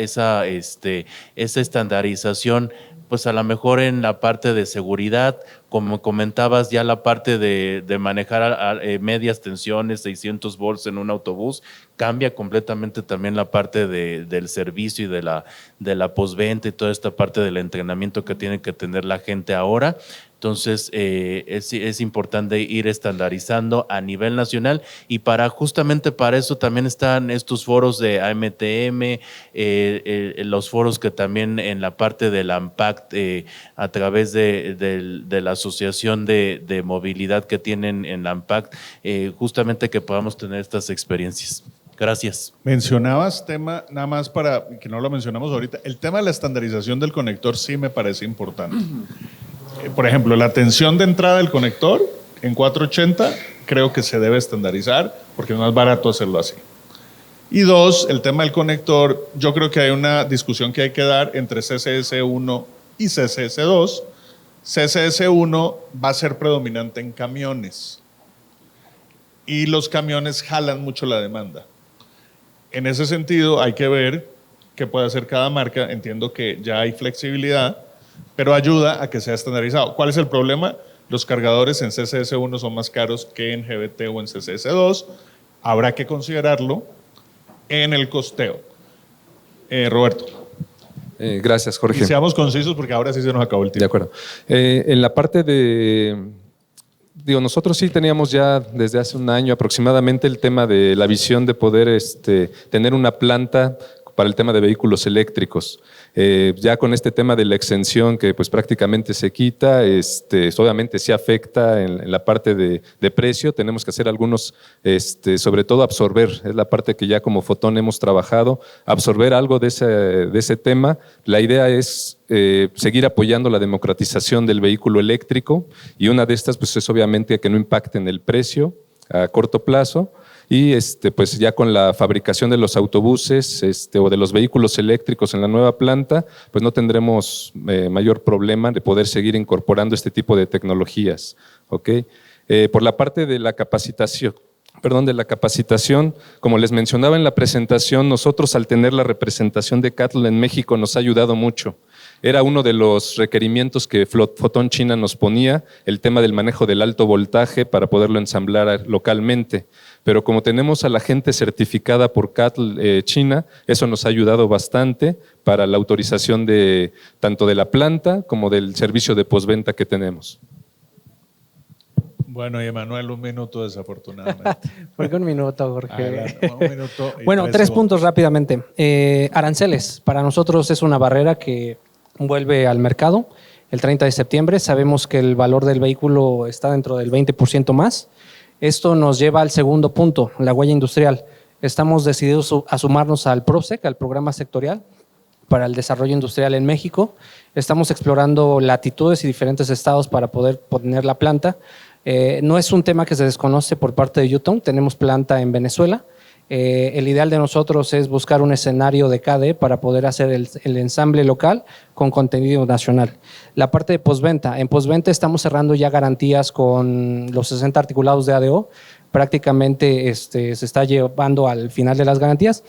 S4: estandarización, pues a lo mejor en la parte de seguridad, como comentabas, ya la parte de manejar medias tensiones, 600 volts en un autobús, cambia completamente también la parte del servicio y de la postventa y toda esta parte del entrenamiento que tiene que tener la gente ahora. Entonces, es importante ir estandarizando a nivel nacional, y justamente para eso también están estos foros de AMTM, los foros que también en la parte del AMPACT, a través de la asociación de movilidad que tienen en la AMPACT, justamente que podamos tener estas experiencias. Gracias.
S5: Mencionabas tema, nada más para que no lo mencionamos ahorita, el tema de la estandarización del conector sí me parece importante. Por ejemplo, la tensión de entrada del conector en 480 creo que se debe estandarizar porque es más barato hacerlo así. Y dos, el tema del conector, yo creo que hay una discusión que hay que dar entre CCS1 y CCS2. CCS1 va a ser predominante en camiones y los camiones jalan mucho la demanda. En ese sentido hay que ver qué puede hacer cada marca. Entiendo que ya hay flexibilidad, pero ayuda a que sea estandarizado. ¿Cuál es el problema? Los cargadores en CCS1 son más caros que en GBT o en CCS2. Habrá que considerarlo en el costeo. Roberto.
S3: Gracias, Jorge.
S5: Y seamos concisos porque ahora sí se nos acabó el tiempo.
S3: De acuerdo. En la parte de... nosotros sí teníamos ya desde hace un año aproximadamente el tema de la visión de poder tener una planta para el tema de vehículos eléctricos. Ya con este tema de la exención que pues prácticamente se quita, obviamente sí afecta en la parte de precio, tenemos que hacer algunos, sobre todo absorber, es la parte que ya como Fotón hemos trabajado, absorber algo de ese tema. La idea es seguir apoyando la democratización del vehículo eléctrico y una de estas pues es obviamente que no impacte en el precio a corto plazo. Y pues ya con la fabricación de los autobuses o de los vehículos eléctricos en la nueva planta, pues no tendremos mayor problema de poder seguir incorporando este tipo de tecnologías. ¿Okay? Por la parte de la capacitación, como les mencionaba en la presentación, nosotros al tener la representación de CATL en México nos ha ayudado mucho. Era uno de los requerimientos que Fotón China nos ponía, el tema del manejo del alto voltaje para poderlo ensamblar localmente. Pero como tenemos a la gente certificada por CATL China, eso nos ha ayudado bastante para la autorización tanto de la planta como del servicio de postventa que tenemos.
S5: Bueno, y Emanuel, un minuto desafortunadamente.
S6: ¿Por qué un minuto, Jorge?
S5: Adelante, un minuto y
S6: Bueno, 3 puntos rápidamente. Aranceles, para nosotros es una barrera que vuelve al mercado el 30 de septiembre. Sabemos que el valor del vehículo está dentro del 20% más. Esto nos lleva al segundo punto, la huella industrial. Estamos decididos a sumarnos al PROSEC, al programa sectorial para el desarrollo industrial en México. Estamos explorando latitudes y diferentes estados para poder poner la planta. No es un tema que se desconoce por parte de Yutong. Tenemos planta en Venezuela. El ideal de nosotros es buscar un escenario de KDE para poder hacer el ensamble local con contenido nacional. La parte de postventa. En postventa estamos cerrando ya garantías con los 60 articulados de ADO. Prácticamente se está llevando al final de las garantías.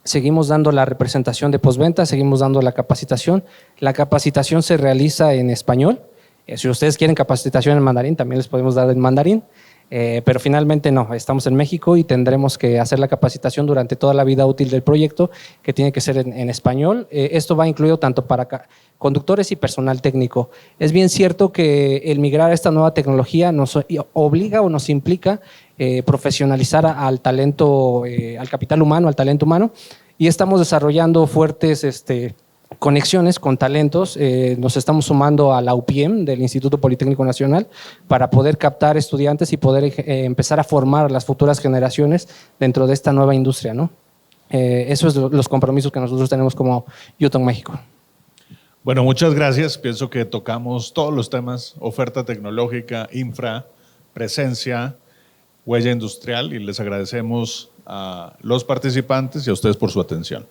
S6: Seguimos dando la representación de postventa, seguimos dando la capacitación. La capacitación se realiza en español. Si ustedes quieren capacitación en mandarín, también les podemos dar en mandarín. Pero finalmente no, estamos en México y tendremos que hacer la capacitación durante toda la vida útil del proyecto, que tiene que ser en español. Esto va incluido tanto para conductores y personal técnico. Es bien cierto que el migrar a esta nueva tecnología nos obliga o nos implica profesionalizar al talento, al capital humano, al talento humano, y estamos desarrollando fuertes conexiones con talentos. Nos estamos sumando a la UPM del Instituto Politécnico Nacional para poder captar estudiantes y poder empezar a formar las futuras generaciones dentro de esta nueva industria, ¿no? Esos son los compromisos que nosotros tenemos como Yutong México.
S5: Bueno, muchas gracias. Pienso que tocamos todos los temas: oferta tecnológica, infra, presencia, huella industrial, y les agradecemos a los participantes y a ustedes por su atención.